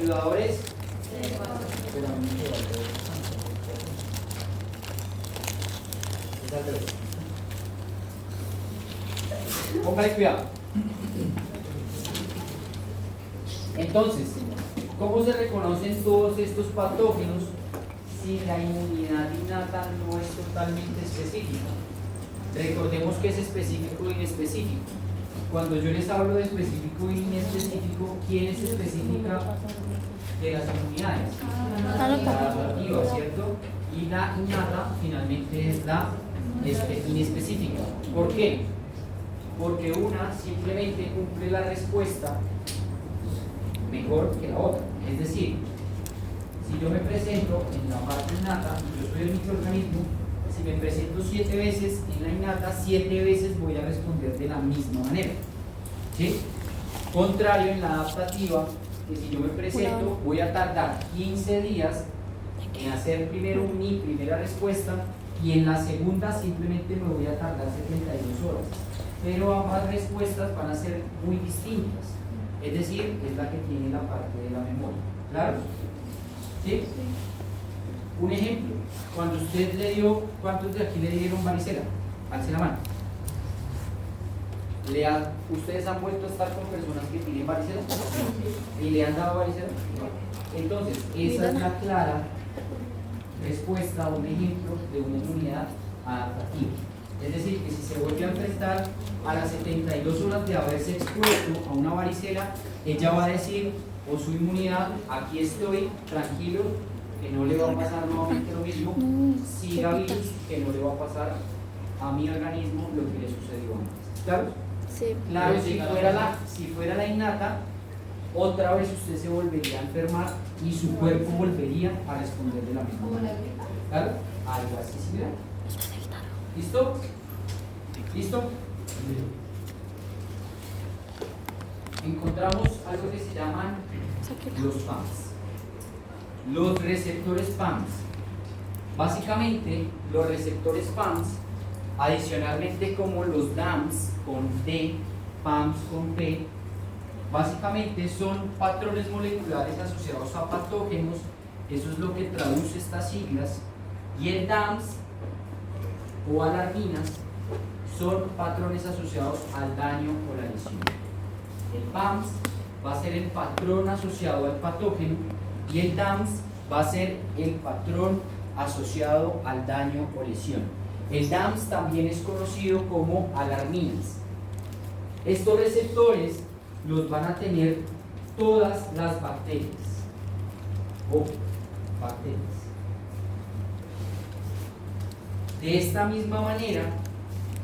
ayudador es póngale cuidado. Entonces, ¿cómo se reconocen todos estos patógenos si la inmunidad innata no es totalmente específica? Recordemos que es específico e inespecífico. Cuando yo les hablo de específico e inespecífico, ¿quién es específica de las inmunidades? La adaptativa, ¿cierto? Y la innata finalmente es la inespecífica. ¿Por qué? Porque una simplemente cumple la respuesta mejor que la otra. Es decir, si yo me presento en la parte innata, yo soy el microorganismo, si me presento 7 veces en la innata, 7 veces voy a responder de la misma manera. ¿Sí? Contrario en la adaptativa, que si yo me presento, voy a tardar 15 días en hacer primero mi primera respuesta y en la segunda simplemente me voy a tardar 72 horas. Pero ambas respuestas van a ser muy distintas. Es decir, es la que tiene la parte de la memoria. ¿Claro? ¿Sí? Un ejemplo, cuando usted le dio, ¿cuántos de aquí le dieron varicela? Alce la mano. ¿Ustedes han vuelto a estar con personas que tienen varicela? ¿Y le han dado varicela? Entonces, esa es la clara respuesta o un ejemplo de una inmunidad adaptativa. Es decir, que si se vuelve a enfrentar a las 72 horas de haberse expuesto a una varicela, ella va a decir, o su inmunidad, aquí estoy, tranquilo, que no le va a pasar nuevamente lo mismo, siga virus, que no le va a pasar a mi organismo lo que le sucedió antes. ¿Claro? Sí. Claro, si fuera la innata, otra vez usted se volvería a enfermar y su cuerpo volvería a responder de la misma manera. ¿Claro? Algo así similar. ¿Listo? ¿Listo? Encontramos algo que se llaman los PAMs. Los receptores PAMs. Básicamente, los receptores PAMs, adicionalmente como los DAMs con D, PAMs con P, básicamente son patrones moleculares asociados a patógenos. Eso es lo que traduce estas siglas. Y el DAMs o alarminas son patrones asociados al daño o la lesión. El PAMS va a ser el patrón asociado al patógeno y el DAMS va a ser el patrón asociado al daño o lesión. El DAMS también es conocido como alarminas. Estos receptores los van a tener todas las bacterias. Bacterias. De esta misma manera,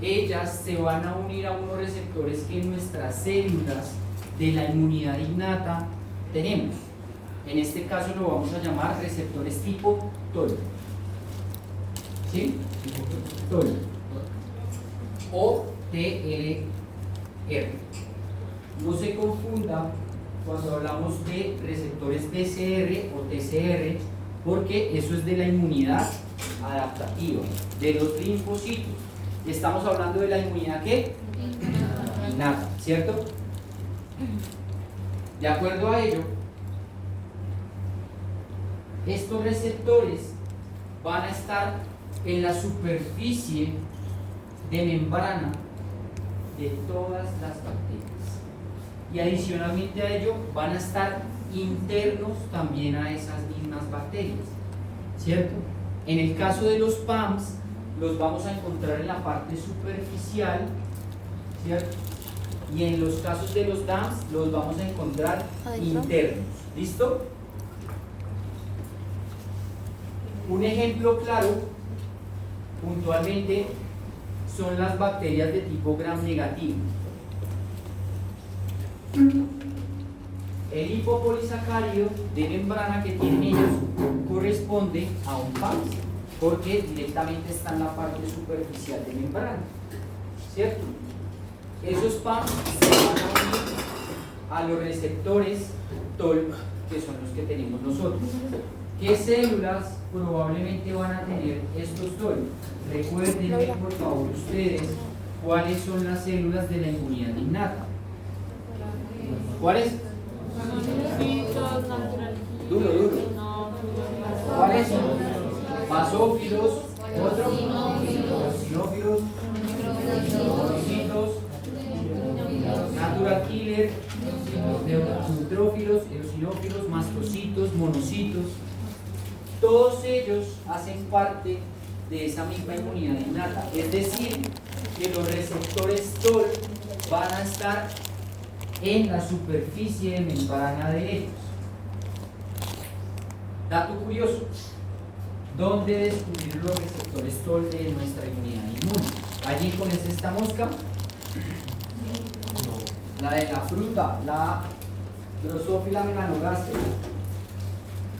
ellas se van a unir a unos receptores que en nuestras células de la inmunidad innata tenemos. En este caso lo vamos a llamar receptores tipo TOL. ¿Sí? TOL. O TLR. No se confunda cuando hablamos de receptores BCR o TCR, porque eso es de la inmunidad adaptativa, de los linfocitos. Estamos hablando de la inmunidad ¿qué? Innata, ¿cierto? De acuerdo a ello, estos receptores van a estar en la superficie de membrana de todas las bacterias y adicionalmente a ello van a estar internos también a esas mismas bacterias, ¿cierto? En el caso de los PAMs los vamos a encontrar en la parte superficial, ¿cierto? Y en los casos de los DAMs los vamos a encontrar internos. ¿Listo? Un ejemplo claro, puntualmente, son las bacterias de tipo gram negativo. El hipopolisacárido de membrana que tienen ellos corresponde a un PAMS, porque directamente está en la parte superficial de membrana, ¿cierto? Esos PAMs se van a unir a los receptores TOL, que son los que tenemos nosotros. ¿Qué células probablemente van a tener estos TOL? Recuérdenme por favor ustedes cuáles son las células de la inmunidad innata. ¿Cuáles? Duro, duro. ¿Cuáles son? Basófilos, otros, sinófilos, monocitos, natural killer, neutrófilos, eosinófilos, mastocitos, monocitos. Todos ellos hacen parte de esa misma inmunidad innata. Es decir, que los receptores TOL van a estar en la superficie de membrana de ellos. Dato curioso, ¿dónde descubrir los receptores TOL de nuestra inmunidad inmune? Allí con esta mosca, la de la fruta, la Drosophila melanogaster.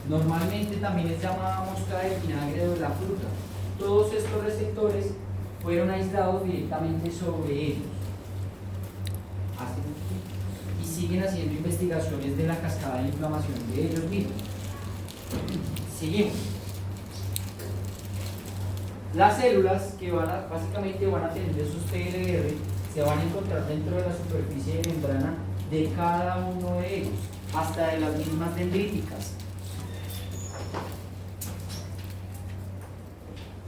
Normalmente también es llamada mosca del vinagre de la fruta. Todos estos receptores fueron aislados directamente sobre ellos. Y siguen haciendo investigaciones de la cascada de inflamación de ellos mismos. Seguimos. Las células que básicamente van a tener esos TLR se van a encontrar dentro de la superficie de membrana de cada uno de ellos, hasta de las mismas dendríticas.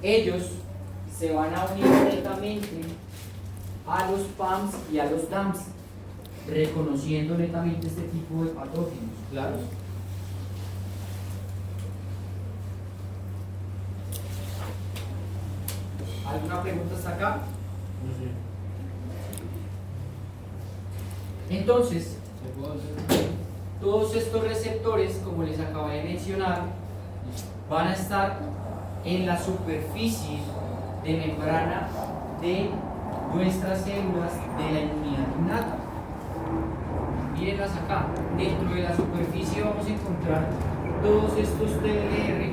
Ellos se van a unir netamente a los PAMS y a los DAMS, reconociendo netamente este tipo de patógenos. ¿Claros? ¿Alguna pregunta hasta acá? Entonces, todos estos receptores, como les acabo de mencionar, van a estar en la superficie de membrana de nuestras células de la inmunidad innata. Mírenlas acá. Dentro de la superficie vamos a encontrar todos estos TLR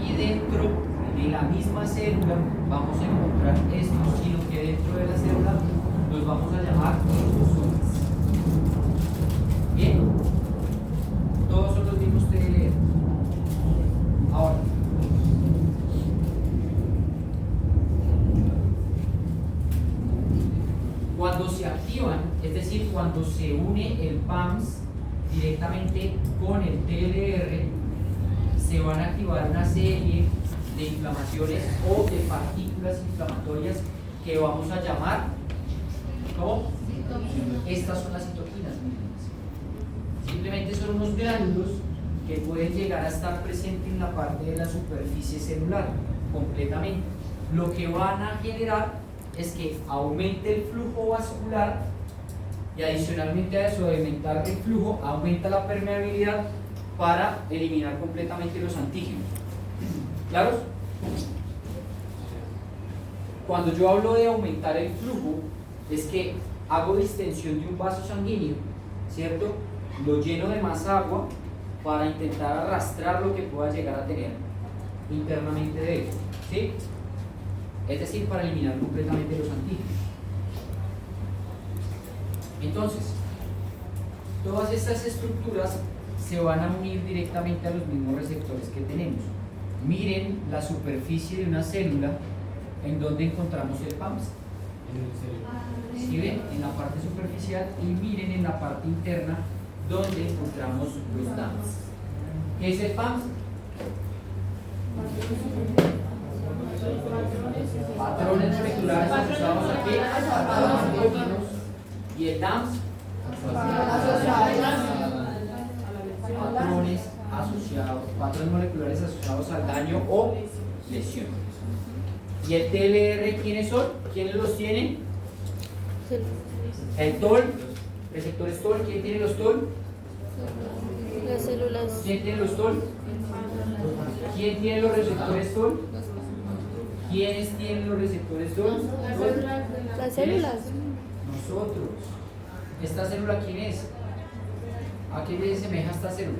y dentro de la misma célula vamos a encontrar estos, sino que dentro de la célula los vamos a llamar exosomas. Bien, todos son los mismos TLR. Ahora, cuando se activan, es decir, cuando se une el PAMS directamente con el TLR, se van a activar una serie de inflamaciones o de partículas inflamatorias que vamos a llamar ¿cómo? Estas son las citoquinas mínimas. Simplemente son unos gránulos que pueden llegar a estar presentes en la parte de la superficie celular completamente. Lo que van a generar es que aumente el flujo vascular y adicionalmente a eso, de aumentar el flujo, aumenta la permeabilidad para eliminar completamente los antígenos. ¿Claros? Cuando yo hablo de aumentar el flujo, es que hago distensión de un vaso sanguíneo, ¿cierto? Lo lleno de más agua para intentar arrastrar lo que pueda llegar a tener internamente de él, ¿sí? Es decir, para eliminar completamente los antígenos. Entonces, todas estas estructuras se van a unir directamente a los mismos receptores que tenemos. Miren la superficie de una célula en donde encontramos el PAMS. ¿Sí ven? En la parte superficial, y miren en la parte interna donde encontramos los DAMS. ¿Qué es el PAMS? Patrones moleculares asociados a qué? A patógenos. Y el DAMS patrones moleculares asociados al daño o lesión. ¿Y el TLR quiénes son? ¿Quiénes los tienen? El TOL, receptores TOL. ¿Quién tiene los TOL? Las células. ¿Quién tiene los TOL? ¿Quién tiene los receptores TOL? ¿Quiénes tienen los receptores TOL? Las células. Nosotros. ¿Esta célula quién es? ¿A qué le semeja esta célula?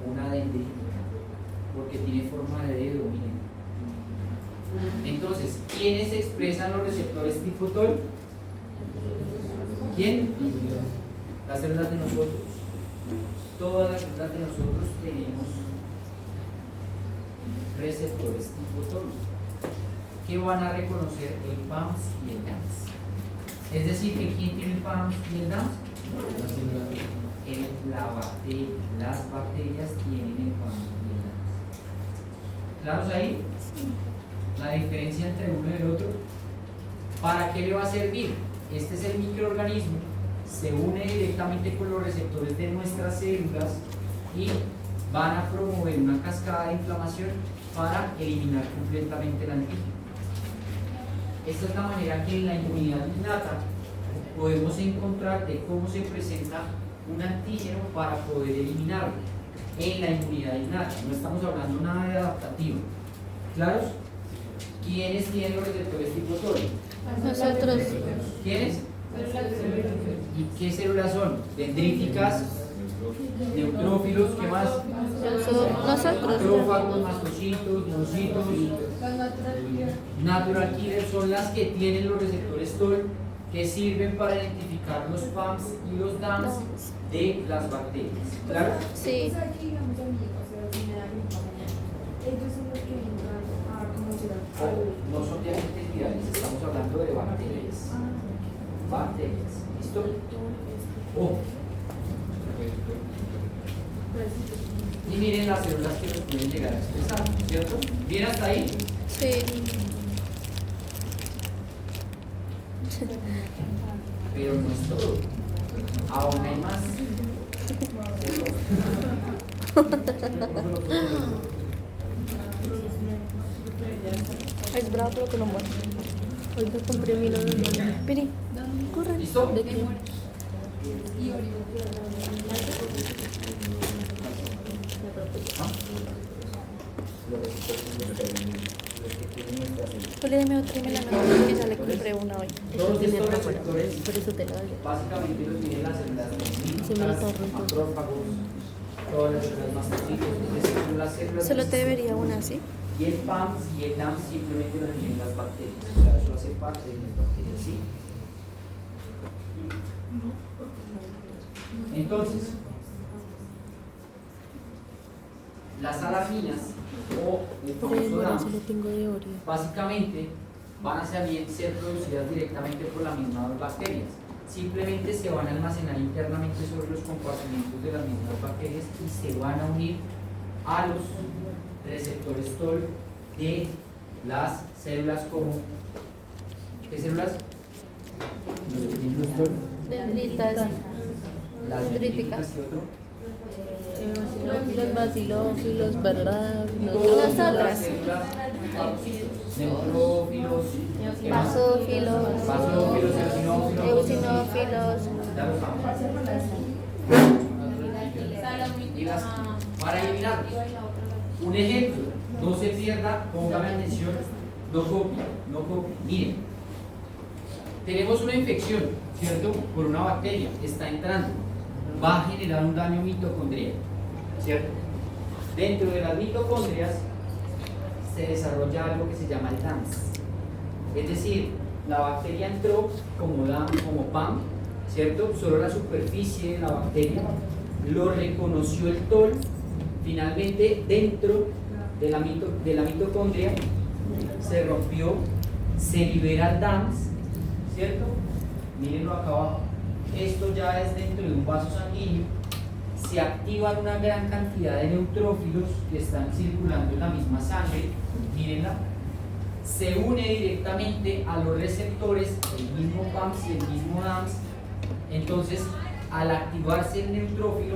Una dendrítica, porque tiene forma de dedo, miren. Entonces, ¿quiénes expresan los receptores tipo TOL? ¿Quién? Las células de nosotros. Todas las células de nosotros tenemos receptores tipo TOL que van a reconocer el PAMS y el DAMS. Es decir, que ¿quién tiene el PAMS y el DAMS? las bacterias tienen el PAM y el DAMS. ¿Claros ahí? La diferencia entre uno y el otro. ¿Para qué le va a servir? Este es el microorganismo, se une directamente con los receptores de nuestras células y van a promover una cascada de inflamación para eliminar completamente el antígeno. Esta es la manera que en la inmunidad innata podemos encontrar de cómo se presenta un antígeno para poder eliminarlo en la inmunidad innata. No estamos hablando nada de adaptativo. ¿Claros? ¿Quiénes tienen los receptores tipo TOL? Nosotros. ¿Quiénes? ¿Y qué células son? Dendríticas, neutrófilos, ¿qué más? Nosotros. Macrófagos, mastocitos, monocitos. Natural killers son las que tienen los receptores TOL que sirven para identificar los PAMs y los DAMs de las bacterias. ¿Claro? Sí. Ellos son los que entran a conocer No son de agentes virales, estamos hablando de bacterias. Bacterias. ¿Listo? Y miren las células que nos pueden llegar a expresar, ¿cierto? ¿Bien hasta ahí? Sí. Pero no es todo. Aún hay más. Es bravo, pero que no muere. Hoy te compré mi novio. Piri, corre. ¿Listo? ¿De qué? Pues deme otra y me la mando que ya le compré una hoy. Todos estos receptores Por eso te la doy. básicamente los tienen las células Sí, me lo dendríticas, está roto. macrófagos, todas las células mastocitos, es decir, son las células. Solo te debería una así. Y el PAM y el DAM simplemente lo tienen las bacterias. O sea, eso hace parte de las bacterias, ¿sí? Entonces, las alaminas o el famoso DAM Solo tengo de Oreo. básicamente van a ser producidas directamente por las mismas bacterias. Simplemente se van a almacenar internamente sobre los compartimentos de las mismas bacterias y se van a unir a los receptores TOL de las células como ¿qué células? Los TOL, Dendritas. las Dendríticas. dendríticas y otro. Los bacilófilos, ¿verdad? Todas las Nosotras. células neutrófilos, ¿qué más? Basófilos. Basófilos, eosinófilos. Eosinófilos. Ya los vamos. Y las- para eliminarlos. Un ejemplo, no se pierda, póngame atención, no copie. Miren, tenemos una infección, ¿cierto? Por una bacteria, está entrando, va a generar un daño mitocondrial, ¿cierto? Dentro de las mitocondrias se desarrolla algo que se llama el DAMS. Es decir, la bacteria entró como PAM, ¿cierto? Solo la superficie de la bacteria lo reconoció el TOL. Finalmente, dentro de la mitocondria se rompió, se libera el DAMS, ¿cierto? Mírenlo acá abajo. Esto ya es dentro de un vaso sanguíneo. Se activan una gran cantidad de neutrófilos que están circulando en la misma sangre. Mírenla. Se une directamente a los receptores, el mismo PAMS y el mismo DAMS. Entonces, al activarse el neutrófilo,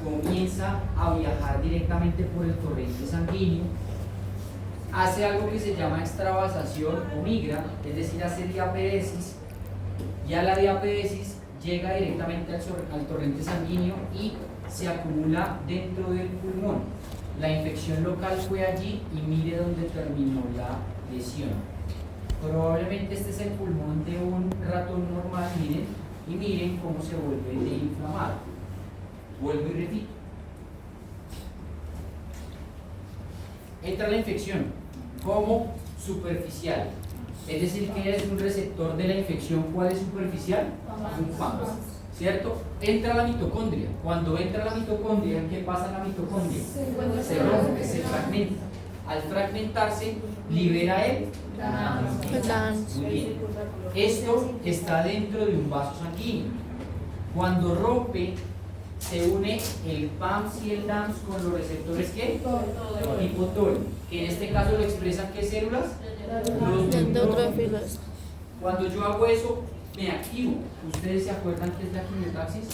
comienza a viajar directamente por el torrente sanguíneo, hace algo que se llama extravasación o migra, es decir, hace diaperesis, y a la diaperesis llega directamente al torrente sanguíneo y se acumula dentro del pulmón. La infección local fue allí y mire dónde terminó la lesión. Probablemente este es el pulmón de un ratón normal, miren, y miren cómo se vuelve de inflamado. Vuelvo y repito. Entra la infección como superficial, es decir, que es un receptor de la infección. ¿Cuál es superficial? Un PAM, ¿cierto? Entra la mitocondria. Cuando entra la mitocondria, ¿qué pasa en la mitocondria? Se rompe, se fragmenta. Al fragmentarse, libera el DAMS. Muy bien. Esto está dentro de un vaso sanguíneo. Cuando rompe se une el PAMS y el DAMS con los receptores ¿qué? Tipo TOL, que en este caso lo expresan ¿qué células? Los Neutrófilos. Cuando yo hago eso, me activo. ¿Ustedes se acuerdan qué es la quimiotaxis?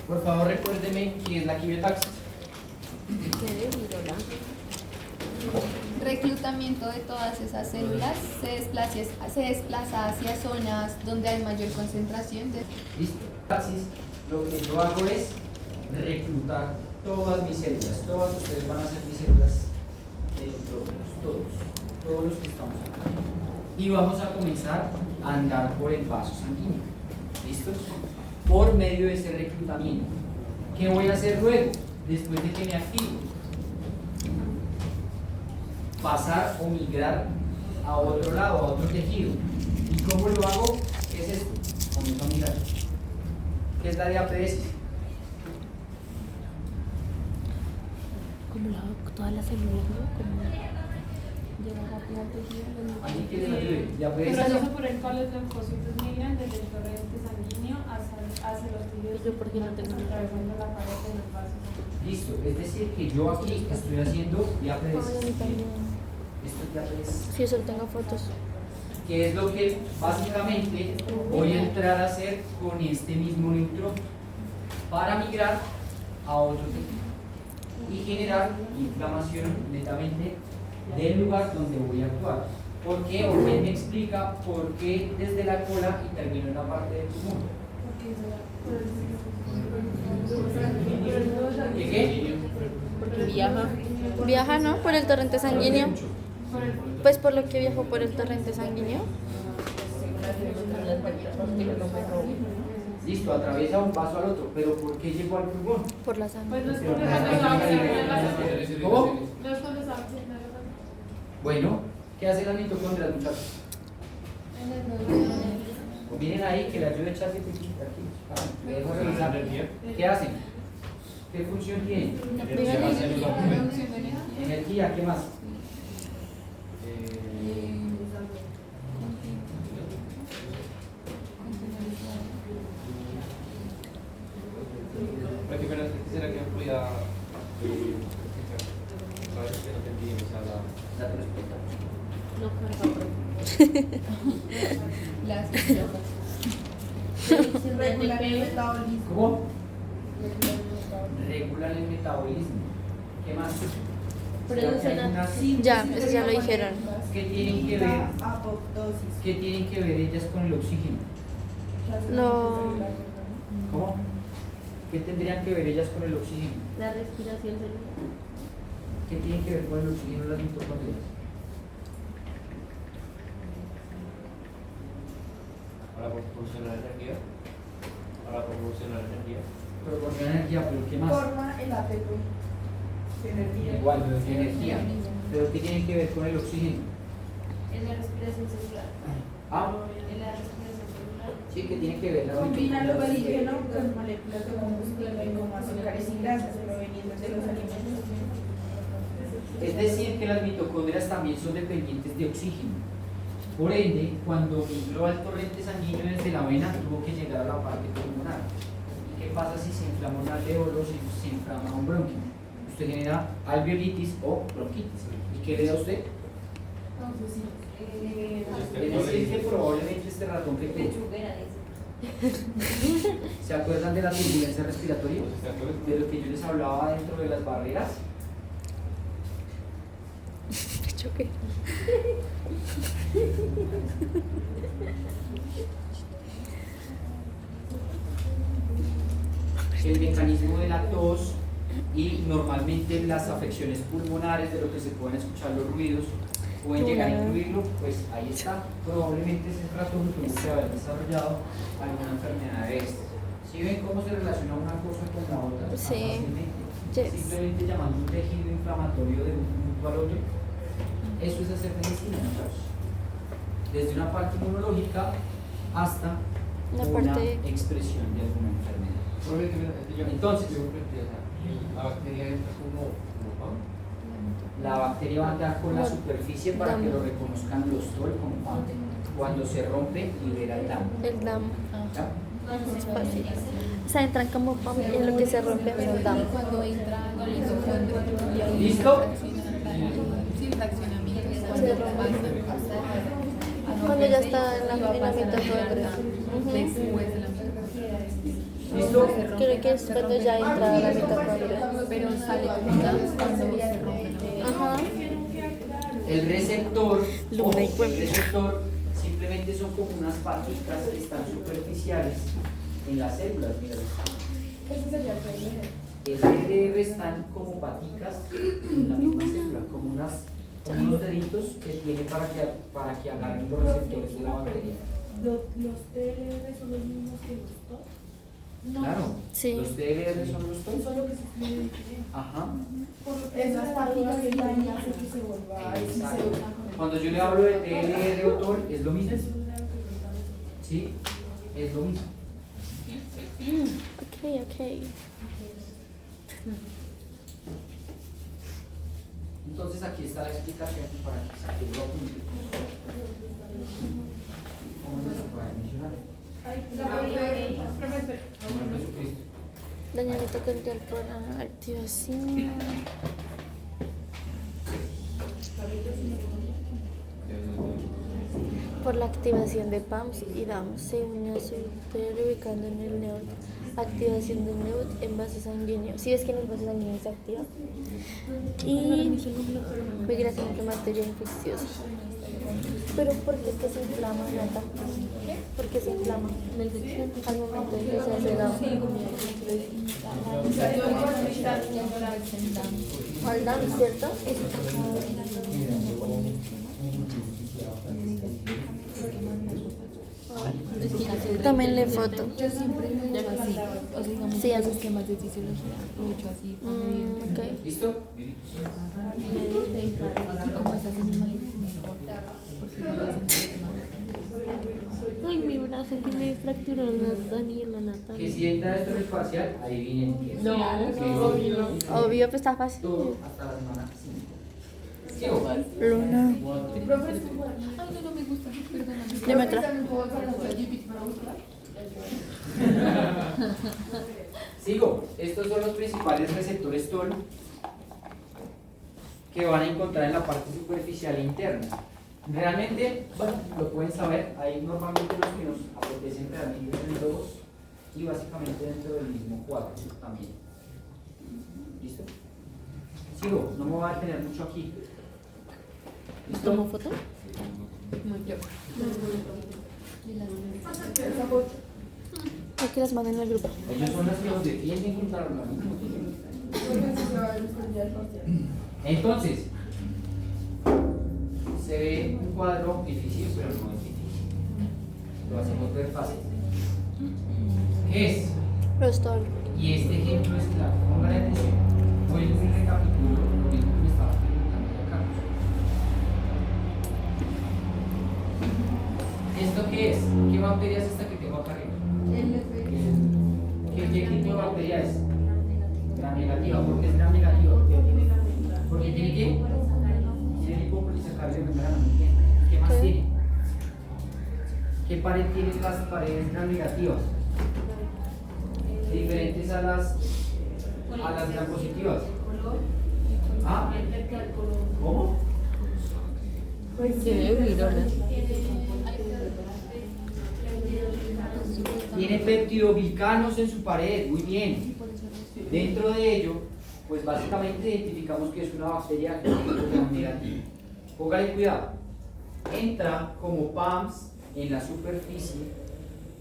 Por favor, recuérdeme qué es la quimiotaxis. Reclutamiento de todas esas células se desplaza hacia zonas donde hay mayor concentración de... Listo. Taxis, lo que yo hago es reclutar todas mis células. Todas ustedes van a ser mis células de neutrófilos, todos los que estamos acá. Y vamos a comenzar a andar por el vaso sanguíneo. ¿Listo? Por medio de ese reclutamiento. ¿Qué voy a hacer luego? Después de que me activo. Pasar o migrar a otro lado, a otro tejido. ¿Y cómo lo hago? ¿Qué es esto? Comienzo a migrar. ¿Qué es la diapédesis? Como todas las células, ¿no? Como llegar rápido al tejido. ¿Alguien quiere la ayuda? El Diapédesis. proceso por el cual los leucocitos migran desde el torrente sanguíneo hacia los tejidos Yo porque no tengo atravesando la pared de los vasos. Listo, es decir que yo aquí estoy haciendo diapédesis. Esto es diapédesis. Sí, solo tengo fotos. Que es lo que básicamente voy a entrar a hacer con este mismo neutrófilo para migrar a otro tejido y generar inflamación netamente del lugar donde voy a actuar. ¿Por qué? O quién me explica por qué desde la cola y termino en la parte del pulmón. ¿Qué qué? Porque viaja. Viaja, ¿no? Por el torrente sanguíneo. Pues por lo que viajó por el torrente sanguíneo. Listo, atraviesa un paso al otro, pero ¿por qué llegó al pulmón? Por la sangre. Pues no es porque no estaba ¿Cómo? No es cuando estaba Bueno, ¿qué hace la mitocondria, muchachos? Miren ahí que le ayude a echarse aquí. Me dejo revisar. ¿Qué hacen? ¿Qué función tienen? Energía, ¿qué más? Quisiera que me pudiera Date respuesta. regular el metabolismo. ¿Cómo? Regulan el metabolismo. ¿Qué más? Producen ¿Alguna Ya, eso ya lo dijeron. ¿Qué tienen que ver? Apoptosis. ¿Qué tienen que ver ellas con el oxígeno? No. ¿Cómo? ¿Qué tendrían que ver ellas con el oxígeno? La respiración celular. ¿Qué tienen que ver con el oxígeno las mitocondrias? para proporcionar energía. Para proporcionar energía. Proporciona energía, pero ¿qué más? Forma el ATP. Energía. Igual, energía. ¿Pero qué tiene que ver con el oxígeno? En la respiración celular. Ah, En la respiración celular. sí, que tiene que ver. Combina el oxígeno con moléculas de combustible como azúcares y grasas provenientes de los alimentos. Es decir, que las mitocondrias también son dependientes de oxígeno. Por ende, cuando migró al torrente sanguíneo desde la vena, tuvo que llegar a la parte pulmonar. ¿Y qué pasa si se inflama un alveolo, si se inflama un bronquio? Usted genera alveolitis o bronquitis. ¿Y qué le da a usted? Es decir, que probablemente este ratón que pecho. ¿Se acuerdan de la turbulencia respiratoria? De lo que yo les hablaba dentro de las barreras. Choque. El mecanismo de la tos y normalmente las afecciones pulmonares, de lo que se pueden escuchar los ruidos, pueden llegar a incluirlo, pues ahí está. Probablemente ese ratón tuvo que haber desarrollado alguna enfermedad de estas. ¿Sí ven cómo se relaciona una cosa con la otra? Sí. Fácilmente. Yes. Simplemente llamando un tejido inflamatorio de un punto al otro. Eso es hacer medicina, muchachos. Desde una parte inmunológica hasta La una parte- expresión de alguna enfermedad. Entonces, la bacteria entra como pan. la bacteria va a andar con la No, superficie para que dam. lo reconozcan los TOL como pan. Cuando se rompe, libera el DAM. El DAM. ¿Ya? Es fácil. O sea, entran como pam y lo que se rompe menos damos. Cuando entra mitocondrio y ahí ¿Listo? sí, fraccionamiento. Se rompe. Cuando ya está en la mitocondria. Después de la ¿Listo? Creo que es cuando ya entra la mitocondria. pero sale como cuando se rompe la Ajá. El receptor, Luna y ojo, Puebla. el receptor simplemente son como unas patitas que están superficiales en las células, mira. Ese sería el primer. El LDR están como paticas en la misma célula, como unos deditos que tiene para que agarren los receptores de la bacteria. Los TLR son los mismos que los TOC. Claro, Sí. los TLR son los TOC. Solo que se escribe diferente. Ajá. Esas partículas que dañan hace que se vuelva Exacto. Cuando yo le hablo de TLR o TOR, es lo mismo. Sí, es lo mismo. Ok. Entonces aquí está la explicación para que se lo apunte. ¿Cómo no se puede mencionar? Como el Jesucristo. Daño mitocondrial por activación. Por la activación de PAMS y DAMS se une a su interior ubicando en el neut. Activación del neut en vaso sanguíneo. Si es que en el vaso sanguíneo se activa. Y migración inflamatoria infecciosa. Pero ¿por qué es que se inflama, Nata? ¿Por qué se inflama? Al momento de que se hace DAMS. Al DAMS, ¿cierto? Tómenle foto. Yo siempre lo he hecho así. O sea, digamos, Sí, los así. esquemas de fisiología lo he hecho así. Ok. ¿Listo? Y como esas animales mejor. Porque no lo hacen Ay, mi brazo que me fracturó la Daniela Nata. Que si entra esto en el parcial, adivinen qué es. No, obvio. obvio, pues está fácil. Todo hasta la semana 5. ¿Sigo? Luna. Ay, no me gusta. Perdóname. Yo me traje. Sigo. Estos son los principales receptores TOL que van a encontrar en la parte superficial e interna. Realmente, bueno, lo pueden saber, hay normalmente los que nos apetecen realmente en dos y básicamente dentro del mismo cuadro también. ¿Listo? Sigo, no me voy a detener mucho aquí. ¿Tomo ¿Listo? foto? Yo. Hay que las manden al grupo. Ellos son los que nos defienden contra los organismos. Entonces, se ve un cuadro difícil, pero no es difícil. Lo hacemos ver fácil. ¿Qué es? Rostol. Y este ejemplo es claro. Pongan atención. Vuelvo y recapitulo lo mismo que me estaba preguntando acá. ¿Esto qué es? ¿Qué bacteria es esta que tengo acá arriba? ¿Qué tipo de bacteria es? Gram negativa. ¿Por qué es gram negativa? Porque tiene que tiene lipopolisacárido de membrana. ¿Qué más tiene? ¿Qué pared tienen las paredes gram negativas? Diferentes a las gram positivas. ¿Ah? ¿Cómo? Tiene peptidoglicanos en su pared, muy bien. Dentro de ello, pues básicamente identificamos que es una bacteria gram negativa. Póngale cuidado. Entra como PAMS en la superficie,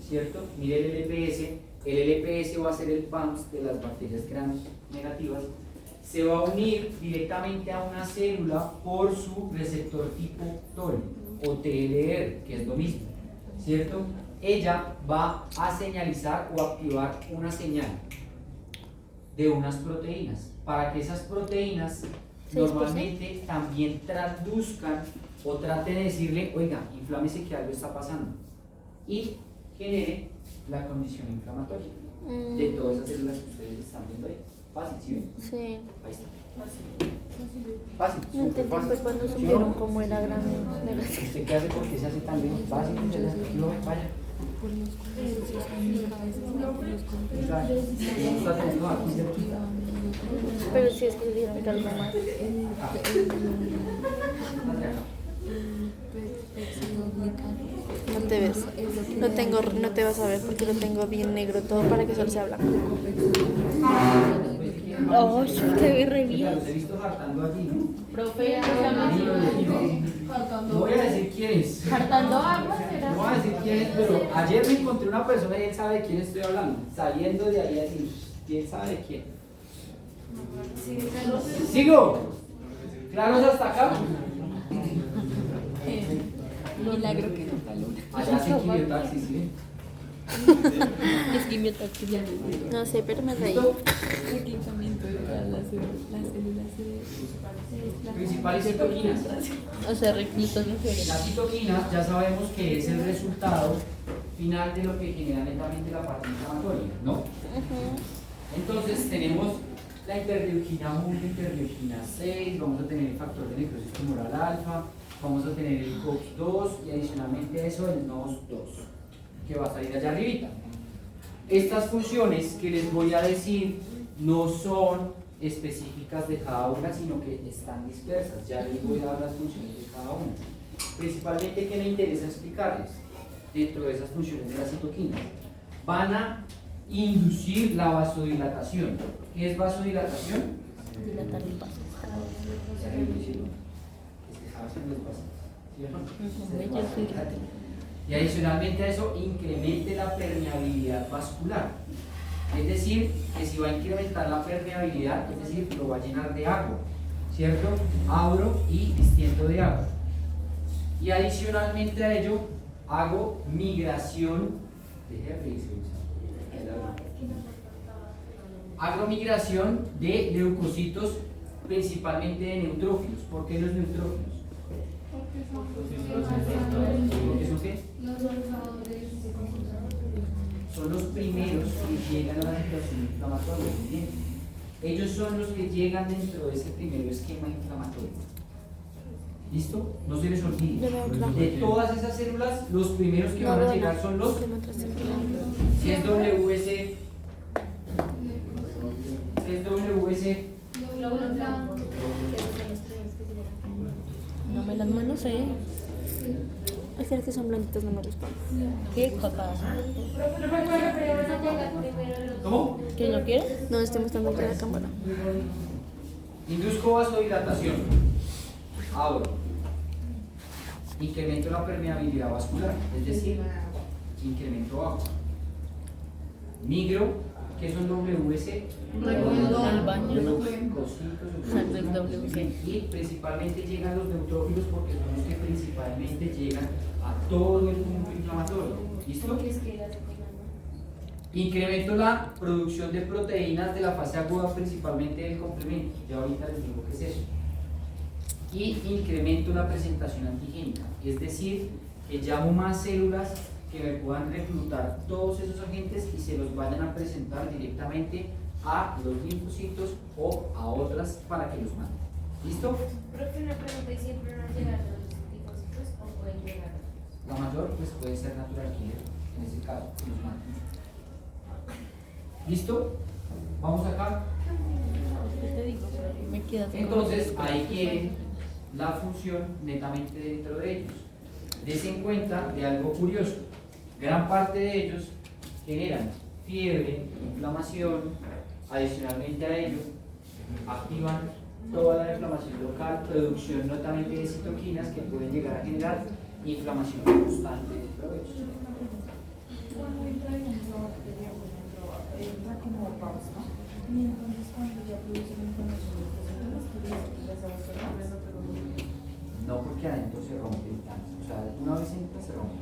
¿cierto? Mire el LPS. El LPS va a ser el PAMS de las bacterias gram negativas. Se va a unir directamente a una célula por su receptor tipo TOL o TLR, que es lo mismo, ¿cierto? Ella va a señalizar o activar una señal de unas proteínas para que esas proteínas normalmente también traduzcan o traten de decirle, oiga, inflámese que algo está pasando y genere la condición inflamatoria de todas esas células que ustedes están viendo ahí. Fácil, ¿sí ven? Sí. Ahí está. Fácil. No entendí fue cuando supieron cómo era gran negativa. ¿Usted qué hace? ¿Por qué se hace tan bien? Fácil, no, vaya. Está teniendo aquí cerquita. Pero si es que le dieron algo más. No te ves. No te vas a ver porque lo tengo bien negro todo para que solo sea blanco. Oh, te ve re Ya bien. los he visto hartando allí, ¿no? Profe, No voy a decir quién es. ¿hartando agua será? No voy a decir quién es, pero ayer me encontré una persona y él sabe de quién estoy hablando. Saliendo de ahí así, ¿quién sabe de quién? ¿Sigo? ¿Claros hasta acá? Milagro que no faló. Allá se quimió taxi, ¿sí? Es quimioterapia. No sé, pero me reí. ¿Listo? Quitamiento de todas las células Principales citoquinas. O sea, reclutas mujeres. Las citoquinas ya sabemos que es el resultado final de lo que genera netamente la parte inflamatoria, ¿no? Entonces tenemos la interleuquina 1, interleuquina 6, vamos a tener el factor de necrosis tumoral alfa, vamos a tener el COX-2 y adicionalmente a eso el NOS2, que va a salir allá arribita. Estas funciones que les voy a decir no son específicas de cada una, sino que están dispersas. Ya les voy a dar las funciones de cada una. Principalmente, ¿qué me interesa explicarles? Dentro de esas funciones de la citoquina, van a inducir la vasodilatación. ¿Qué es vasodilatación? Dilatar el paso. Y adicionalmente a eso, incremente la permeabilidad vascular. Es decir, que si va a incrementar la permeabilidad, es decir, lo va a llenar de agua, ¿cierto? Abro y distiendo de agua. Y adicionalmente a ello, hago migración de leucocitos, principalmente de neutrófilos. ¿Por qué los neutrófilos? ¿Porque son qué? Son los primeros que llegan a la situación inflamatoria. ¿Bien? Ellos son los que llegan dentro de ese primer esquema inflamatorio. ¿Listo? No se les olvide. De todas esas células, los primeros que van a llegar son los. Si es WC. Si es WC. No me las manos, Es que son blanquitos, no me gustan. ¿Qué papás? ¿Cómo? ¿Que no quieres? No, estoy mostrando aquí la cámara. Induzco vasodilatación. Abro. Incremento la permeabilidad vascular, es decir, incremento agua. Migro, ¿qué son WC? Al baño, ¿no? Y principalmente llegan los neutrófilos porque son los que principalmente llegan a todo el punto inflamatorio. ¿Listo? Incremento la producción de proteínas de la fase aguda, principalmente del complemento. Ya ahorita les digo qué es eso. Y incremento la presentación antigénica, es decir, que llamo más células que me puedan reclutar todos esos agentes y se los vayan a presentar directamente a los linfocitos o a otras para que los maten. ¿Listo? Profe, una pregunta, ¿y siempre van a llegar los linfocitos o pueden llegar? La mayor pues puede ser natural killer, en ese caso, que los maten. ¿Listo? Vamos acá. Entonces, ahí quieren la función netamente dentro de ellos. Desen cuenta de algo curioso. Gran parte de ellos generan fiebre, inflamación, adicionalmente a ello, activan toda la inflamación local, producción netamente de citoquinas que pueden llegar a generar inflamación constante dentro de ellos. No, porque adentro se rompe el tanto. O sea, una vez entra se rompe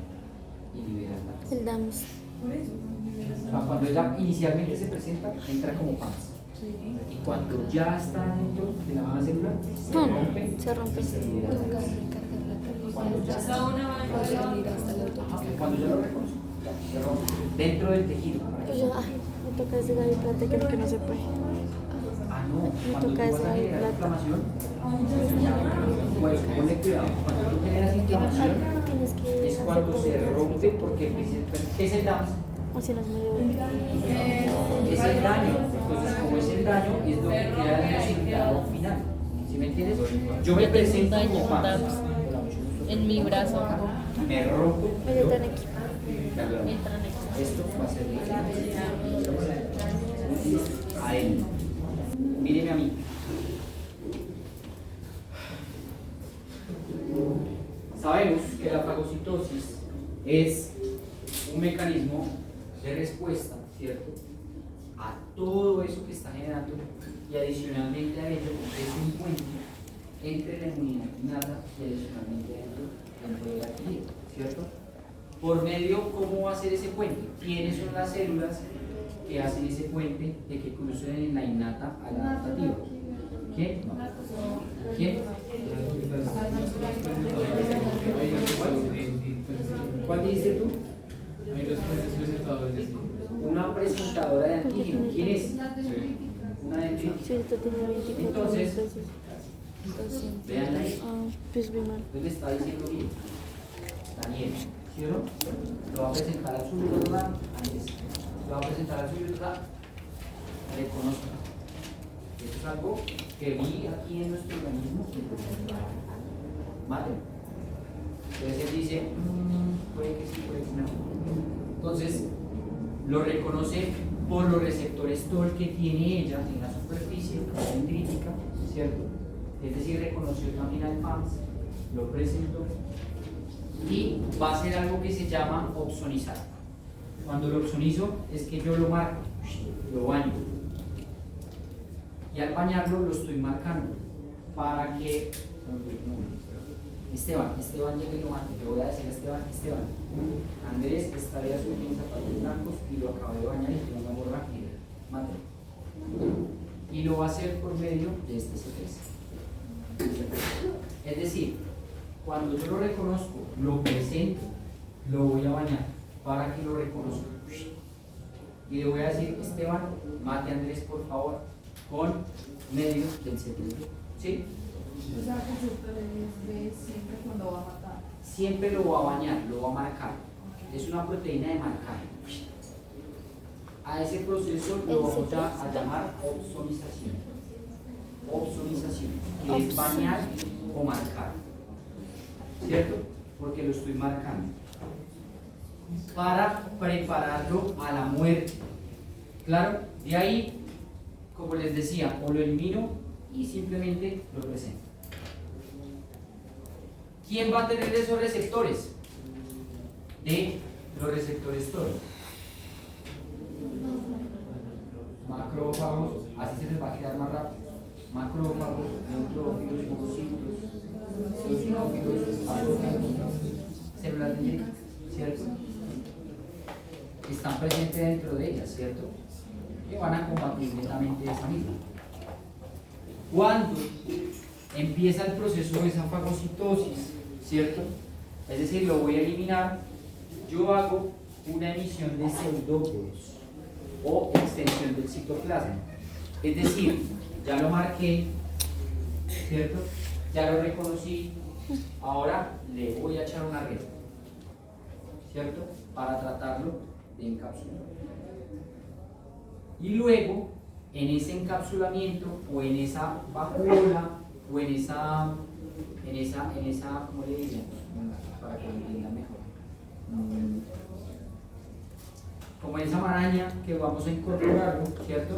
y libera el tanto. El DAMS. O sea, cuando ella inicialmente se presenta, entra como paz. Y cuando ya está dentro de la misma célula, se rompe. Y se libera el tanto. Cuando ya está cuando ya lo reconoce, se rompe dentro del tejido. Pues yo, me toca ese Gaby Plata, creo que no se puede. Ah, no, cuando tú toca vas a ese generar plata. inflamación, pues ponle cuidado. Cuando tú generas inflamación, Tienes que es cuando se rompe, porque ¿qué es el DAMS? O si no es medio. Es el daño. Entonces, como es el daño, es lo que queda el resultado final. ¿Sí me entiendes? Yo me presento como DAMS. En mi brazo. Me rompo. Medio tan aquí. Esto va a ser a él. Míreme a mí. Sabemos que la fagocitosis es un mecanismo de respuesta, ¿cierto? A todo eso que está generando y adicionalmente a ello es un puente entre la inmunidad innata y adicionalmente dentro de la adquirida, ¿cierto? Por medio, ¿cómo va a ser ese puente? ¿Quiénes son las células que hacen ese puente de que crucen en la innata a la adaptativa? ¿Quién? No. ¿Quién? ¿Cuál dijiste tú? Una presentadora de antígeno. ¿Quién es? Una de antígeno. Sí, esto tiene 24 Entonces, pesos. vean ahí. Ah, pues bien mal. Entonces le está diciendo bien. Daniel, ¿sí o no? Lo va a presentar a su ¿verdad? Andrés. Lo va a presentar a su ¿verdad? Reconozca. Esto es algo que vi aquí en nuestro organismo. Mate. Entonces él dice, puede que sí, puede que no. Entonces, lo reconoce por los receptores TOL que tiene ella en la superficie dendrítica, ¿cierto? Es decir, reconoció también al PAMS, lo presentó y va a hacer algo que se llama opsonizar. Cuando lo opsonizo es que yo lo marco, lo baño. Y al bañarlo lo estoy marcando para que Esteban llegue y lo mate. Le voy a decir a Esteban, Andrés está de azul en zapatos blancos y lo acabo de bañar y tiene una borra negra. Mate. Y lo va a hacer por medio de este C3. Es decir, cuando yo lo reconozco, lo presento, lo voy a bañar para que lo reconozca. Y le voy a decir, Esteban, mate a Andrés por favor, con medio del C3. ¿Sí? O sea, que siempre cuando va a matar. Siempre lo va a bañar, lo va a marcar. Es una proteína de marcaje. A ese proceso lo vamos a llamar opsonización. Opsonización, que es bañar o marcar. ¿Cierto? Porque lo estoy marcando. Para prepararlo a la muerte. Claro, de ahí, como les decía, o lo elimino y simplemente lo presento. ¿Quién va a tener esos receptores? De los receptores TOL. Macrófagos, así se les va a quedar más rápido. Macrófagos, neutrófilos, monocitos, eosinófilos, basófilos, células dendríticas, ¿cierto? Están presentes dentro de ellas, ¿cierto? Que van a combatir netamente esa misma. Cuando empieza el proceso de esa fagocitosis, ¿cierto? Es decir, lo voy a eliminar, yo hago una emisión de pseudópodos o extensión del citoplasma. Es decir, ya lo marqué, ¿cierto? Ya lo reconocí, ahora le voy a echar una red, ¿cierto? Para tratarlo de encapsular. Y luego, en ese encapsulamiento o en esa vacuola o en esa, ¿cómo le diríamos? Para que lo entiendan mejor. Como esa maraña que vamos a incorporarlo, ¿cierto?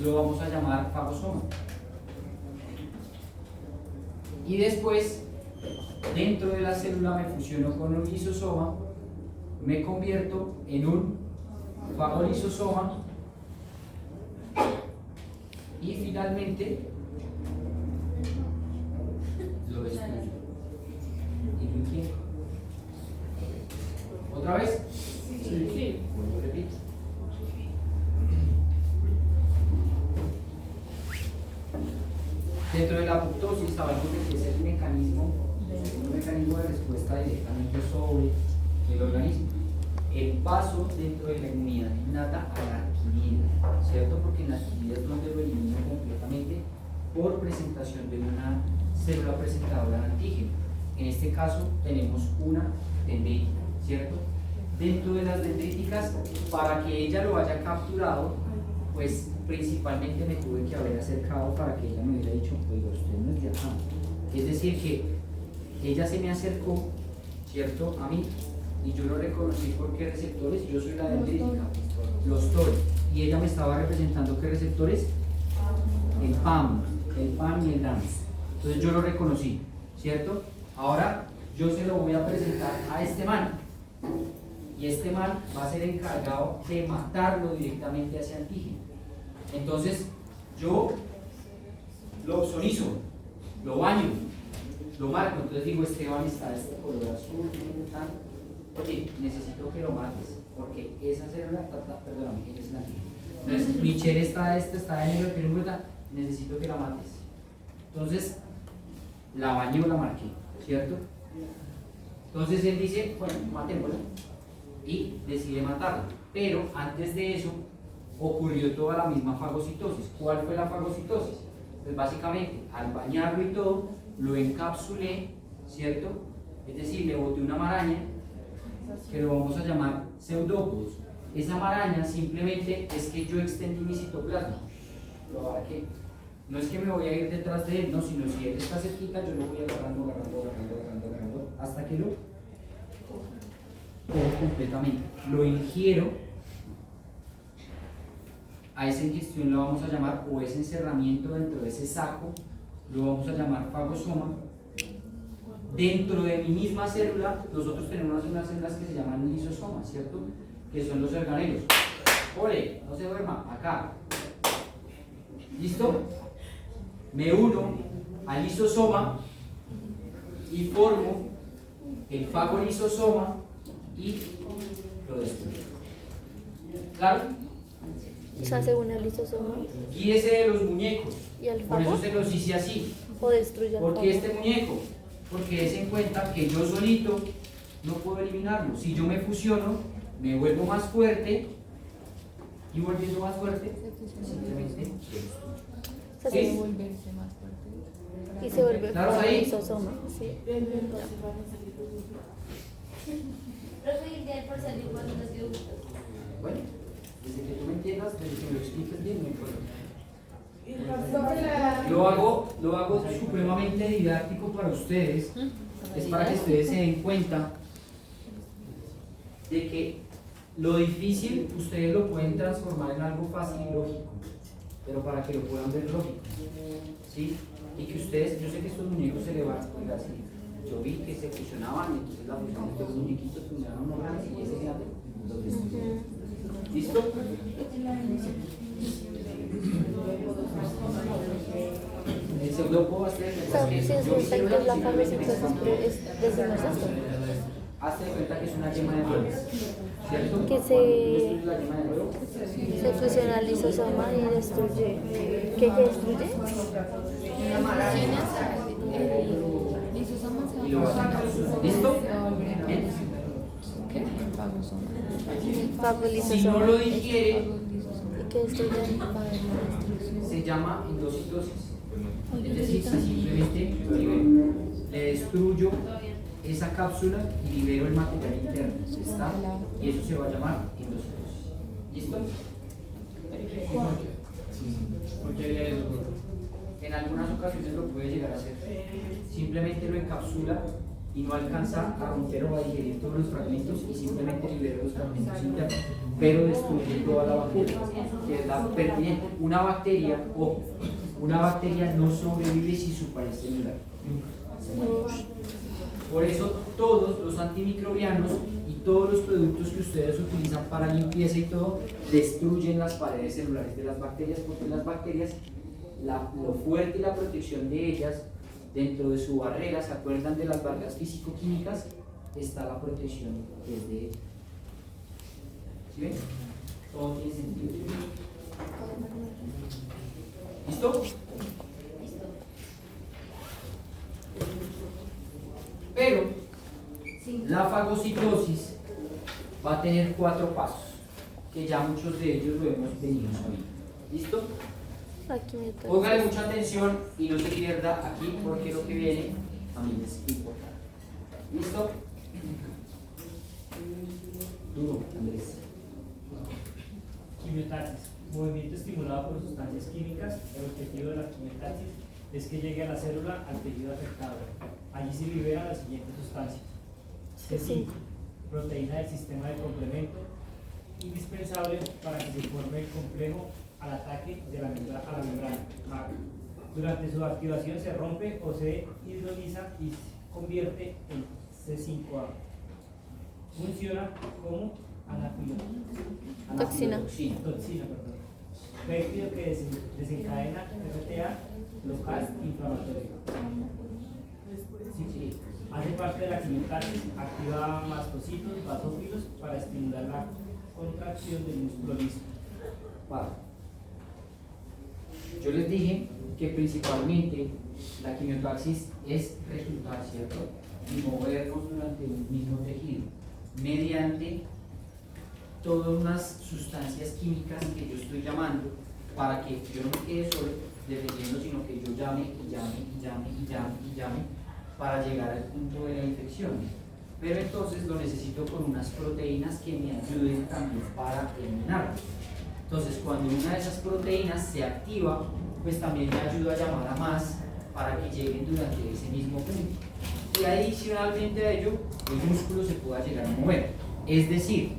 Lo vamos a llamar fagosoma. Y después, dentro de la célula me fusiono con un lisosoma, me convierto en un fagolisosoma y finalmente lo destruyo. ¿Y lo ingiero? ¿Otra vez? Sí. Bueno, repito. Dentro de la apoptosis sabemos que es un mecanismo de respuesta directamente sobre el organismo. El paso dentro de la inmunidad innata a la adquirida, ¿cierto? Porque en la adquirida es donde lo elimino completamente por presentación de una célula presentadora de antígeno. En este caso tenemos una dendrítica, ¿cierto? Dentro de las dendríticas, para que ella lo haya capturado, pues principalmente me tuve que haber acercado para que ella me hubiera dicho, oiga, usted no es de acá. Es decir, que ella se me acercó, ¿cierto? A mí, y yo lo reconocí por qué receptores, yo soy la dendrítica, los TOR, y ella me estaba representando qué receptores, el PAM y el DANS. Entonces yo lo reconocí, ¿cierto? Ahora yo se lo voy a presentar a este man, y este man va a ser encargado de matarlo directamente hacia antígeno. Entonces yo lo ozonizo, lo baño, lo marco. Entonces digo, Esteban está de este color azul, oye, necesito que lo mates, porque esa célula, perdóname, ella es la antígeno. Entonces Michelle está de negro, pero bruta, necesito que la mates. Entonces la bañé o la marqué, ¿cierto? Entonces él dice, bueno, matémosla, y decide matarla. Pero antes de eso ocurrió toda la misma fagocitosis. ¿Cuál fue la fagocitosis? Pues básicamente, al bañarlo y todo, lo encapsulé, ¿cierto? Es decir, le boté una maraña que lo vamos a llamar pseudópodos. Esa maraña simplemente es que yo extendí mi citoplasma, lo abarqué. No es que me voy a ir detrás de él, no, sino si él está cerquita, yo lo voy agarrando, hasta que lo cojo completamente. Lo ingiero, a esa ingestión lo vamos a llamar, o ese encerramiento dentro de ese saco, lo vamos a llamar fagosoma. Dentro de mi misma célula, nosotros tenemos unas células que se llaman lisosomas, ¿cierto? Que son los organelos. Ole, no se duerma, acá. ¿Listo? Me uno al lisosoma y formo el fagolisosoma y lo destruyo. ¿Claro? O sea, según el lisosoma Guíese de los muñecos. y el Por eso fago, se los hice así. o destruye el ¿Por fago. qué este muñeco? Porque des en cuenta que yo solito no puedo eliminarlo. Si yo me fusiono, me vuelvo más fuerte y volviendo más fuerte, simplemente lo destruyo. O sea, ¿Sí? Volverse más fuerte. y se vuelve ¿Claro ahí? lisosoma. Sí. Profe, ¿y el por salir cuando nació? Bueno, desde que tú me entiendas, desde que me lo expliques bien, no importa. Lo hago supremamente didáctico para ustedes. Es para que ustedes se den cuenta de que lo difícil ustedes lo pueden transformar en algo fácil y lógico, pero para que lo puedan ver lógico, ¿sí? Y que ustedes, yo sé que estos muñecos se le van a poner así. Yo vi que se fusionaban, entonces la fusión de estos muñequitos funcionaban unos grandes y ese grande los destruyeron. ¿Listo? El pseudópodo va a ser O sea, si es respecto a la fagocitosis, pero decimos esto, hazte de cuenta que es una yema de huevo, ¿cierto? que Destruye la yema de huevo. se fusiona el lisosoma y destruye. ¿Qué destruye? Y lo vas a ¿listo? Bien. ¿Qué? Fagosoma. Fago Si no lisosoma. lo digiere, ¿Y qué destruye? se llama endocitosis. Es decir, si simplemente libero, le destruyo esa cápsula y libero el material interno. ¿Está? Y eso se va a llamar endocitosis. ¿Listo? ¿Por qué haría eso? En algunas ocasiones lo puede llegar a hacer. Simplemente lo encapsula y no alcanza a romper o a digerir todos los fragmentos y simplemente libera los fragmentos internos, pero destruye toda la bacteria, que es la pertinente. Una bacteria, ojo, una bacteria no sobrevive sin su pared celular. Por eso todos los antimicrobianos y todos los productos que ustedes utilizan para limpieza y todo destruyen las paredes celulares de las bacterias, porque las bacterias, lo fuerte y la protección de ellas dentro de su barrera, ¿se acuerdan de las barreras físico-químicas? Está la protección desde ellas. ¿Sí ven? Todo tiene sentido. ¿Listo? Pero la fagocitosis va a tener 4 pasos, que ya muchos de ellos lo hemos venido sabiendo. ¿Listo? Aquí me toca. Póngale mucha atención y no se pierda aquí porque lo que viene a mí es importante. ¿Listo? Duro, Andrés. Quimiotaxis. Movimiento estimulado por sustancias químicas. El objetivo de la quimiotaxis es que llegue a la célula al tejido afectado. Allí se liberan las siguientes sustancias. C5, proteína del sistema de complemento, indispensable para que se forme el complejo al ataque de la a la membrana. MAC. Durante su activación se rompe o se hidroliza y se convierte en C5A. Funciona como Toxina. toxina, péptido que desencadena RTA local inflamatorio. Sí. Hace parte de la quimiotaxis, activa mastocitos, basófilos para estimular la contracción del músculo liso. Vale. Yo les dije que principalmente la quimiotaxis es reclutar, ¿cierto? Y movernos durante un mismo tejido mediante todas unas sustancias químicas que yo estoy llamando para que yo no me quede solo defendiendo, sino que yo llame para llegar al punto de la infección. Pero entonces lo necesito con unas proteínas que me ayuden también para eliminarlo. Entonces, cuando una de esas proteínas se activa, pues también me ayuda a llamar a más para que lleguen durante ese mismo punto. Y adicionalmente a ello, el músculo se pueda llegar a mover. Es decir,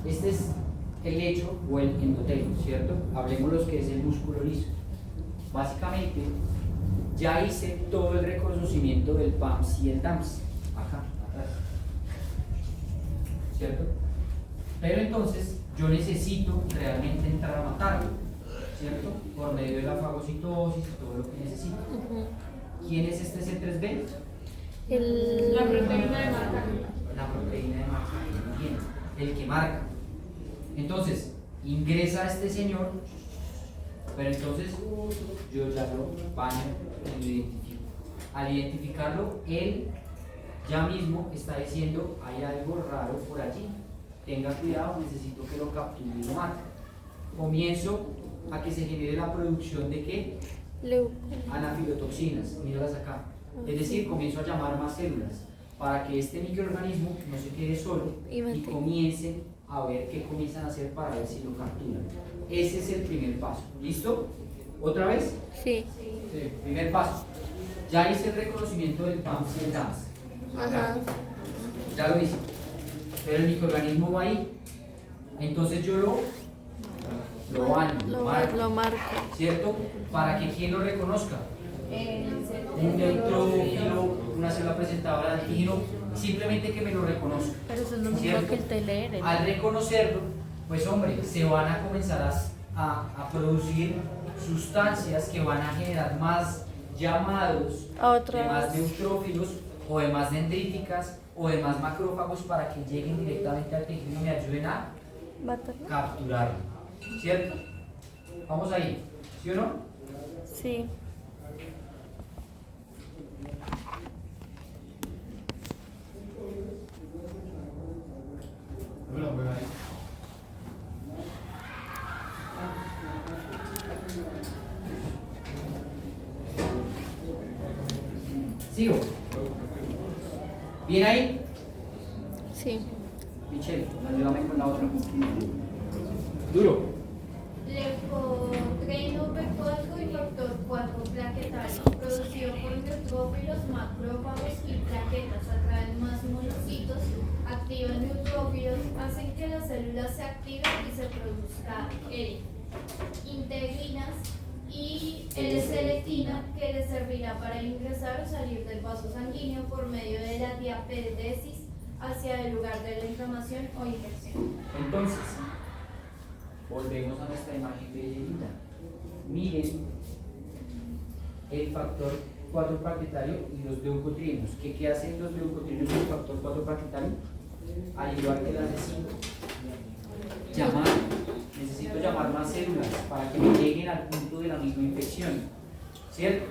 este es el lecho o el endotelio, ¿cierto? Hablemos los que es el músculo liso. Básicamente, ya hice todo el reconocimiento del PAMS y el DAMS, acá, atrás, ¿cierto? Pero entonces, yo necesito realmente entrar a matarlo, ¿cierto? Por medio de la fagocitosis y todo lo que necesito. ¿Quién es este C3b? La proteína de marca. La proteína de marca, bien, el que marca. Entonces, ingresa este señor, pero entonces yo ya lo baño y lo identifico. Al identificarlo, él ya mismo está diciendo, hay algo raro por allí. Tenga cuidado, necesito que lo capture y lo mate. Comienzo a que se genere la producción de ¿qué? Anafilotoxinas, míralas acá. Es decir, comienzo a llamar más células para que este microorganismo no se quede solo y comiencen a ver qué comienzan a hacer para ver si lo capturan. Ese es el primer paso. ¿Listo? ¿Otra vez? Sí. Sí. Primer paso. Ya hice el reconocimiento del PAMS y el DAMS. Ajá. Ya lo hice. Pero el microorganismo va ahí. Entonces yo lo baño, Lo marco. ¿cierto? Para que quien lo reconozca. Un neutrófilo, una célula presentadora de antígeno, simplemente que me lo reconozca. Pero eso es lo mismo ¿cierto? que el TLR. Al reconocerlo, pues hombre, se van a comenzar a producir sustancias que van a generar más llamados de más neutrófilos o de más dendríticas o de más macrófagos para que lleguen directamente al tejido y me ayuden a ¿Matarlo? capturarlo, ¿cierto? Vamos ahí, ¿sí o no? Sí. Sigo. ¿Bien ahí? Sí. Michelle, ayúdame con la otra. Duro. Leucotrieno B4 y factor 4 plaquetario, producido por neutrófilos, macrófagos y plaquetas, atraen más monocitos, activan neutrófilos, hacen que las células se activen y se produzca integrinas y L-selectina, que les servirá para ingresar o salir del vaso sanguíneo por medio de la diapedesis hacia el lugar de la inflamación o infección. Entonces, volvemos a nuestra imagen bellerita. Miren el factor 4 plaquetario y los leucotrienos. ¿Qué hacen los leucotrienos y el factor 4 plaquetario? Al igual que las de 5. Llamar. Necesito llamar más células para que me lleguen al punto de la misma infección. ¿Cierto?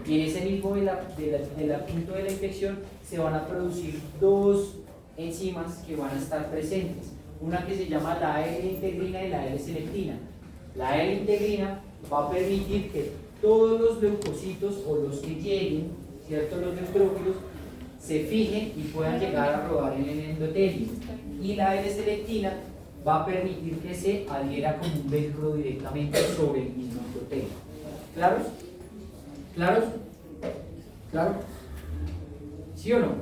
Y en ese mismo punto de la infección se van a producir dos enzimas que van a estar presentes. una que se llama la L-integrina y la L-selectina. La L-integrina va a permitir que todos los leucocitos o los que lleguen, ¿cierto? Los neutrófilos, se fijen y puedan llegar a rodar en el endotelio. Y la L-selectina va a permitir que se adhiera como un velcro directamente sobre el mismo endotelio. ¿Claros? ¿Claros? ¿Claro? ¿Sí o no?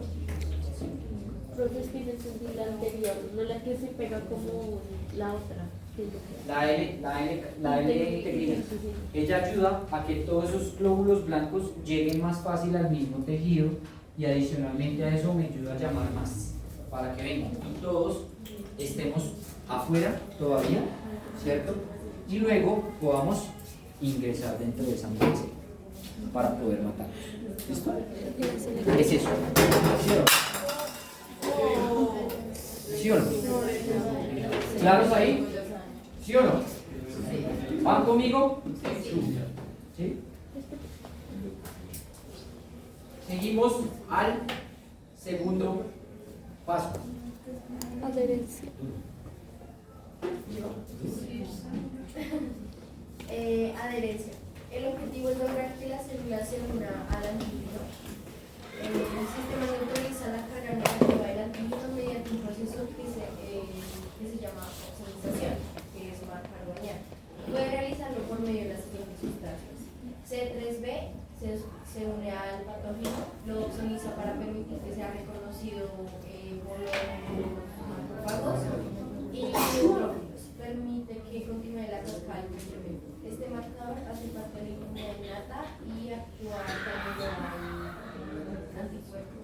Profe, es que no entendí la anterior, no la que se pega como la otra. La L-integrina. Ella ayuda a que todos esos glóbulos blancos lleguen más fácil al mismo tejido y adicionalmente a eso me ayuda a llamar más para que vengan y todos estemos afuera todavía, ¿cierto? Y luego podamos ingresar dentro de esa ambulancia para poder matarlos. ¿Listo? Es eso. ¿Sí o no? ¿Sí o no? ¿Claros ahí? ¿Sí o no? ¿Van conmigo? ¿Sí? Seguimos al segundo paso. Adherencia. Adherencia. El objetivo es lograr que la célula se una al antígeno. El sistema neutraliza la carga negativa del antígeno mediante un proceso que se llama oxonización, que es marcar o bañar. Puede realizarlo por medio de las siguientes sustancias. C3b se une al patógeno, lo oxoniza para permitir que sea reconocido por los macrófagos y neutrófilos. Permite que continúe la cascada del complemento. Este marcador hace parte de la inmunidad innata y actúa como anticuerpo.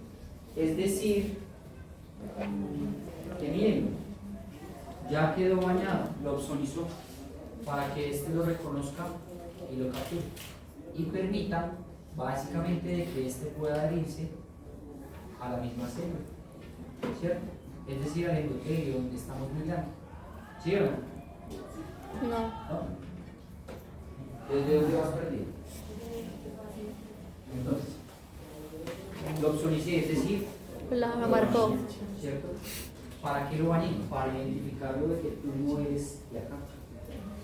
Es decir, que miren, ya quedó bañado, lo oxonizó para que éste lo reconozca y lo capture y permita básicamente de que éste pueda adherirse a la misma célula, ¿cierto? Es decir, al endotelio donde estamos migrando. ¿Sí o no? No. ¿No? ¿Desde dónde vas perdido? Entonces, lo oxonicé, es decir, La marcó. ¿cierto? ¿Para qué lo bañé? Para identificarlo de que tú no eres de acá.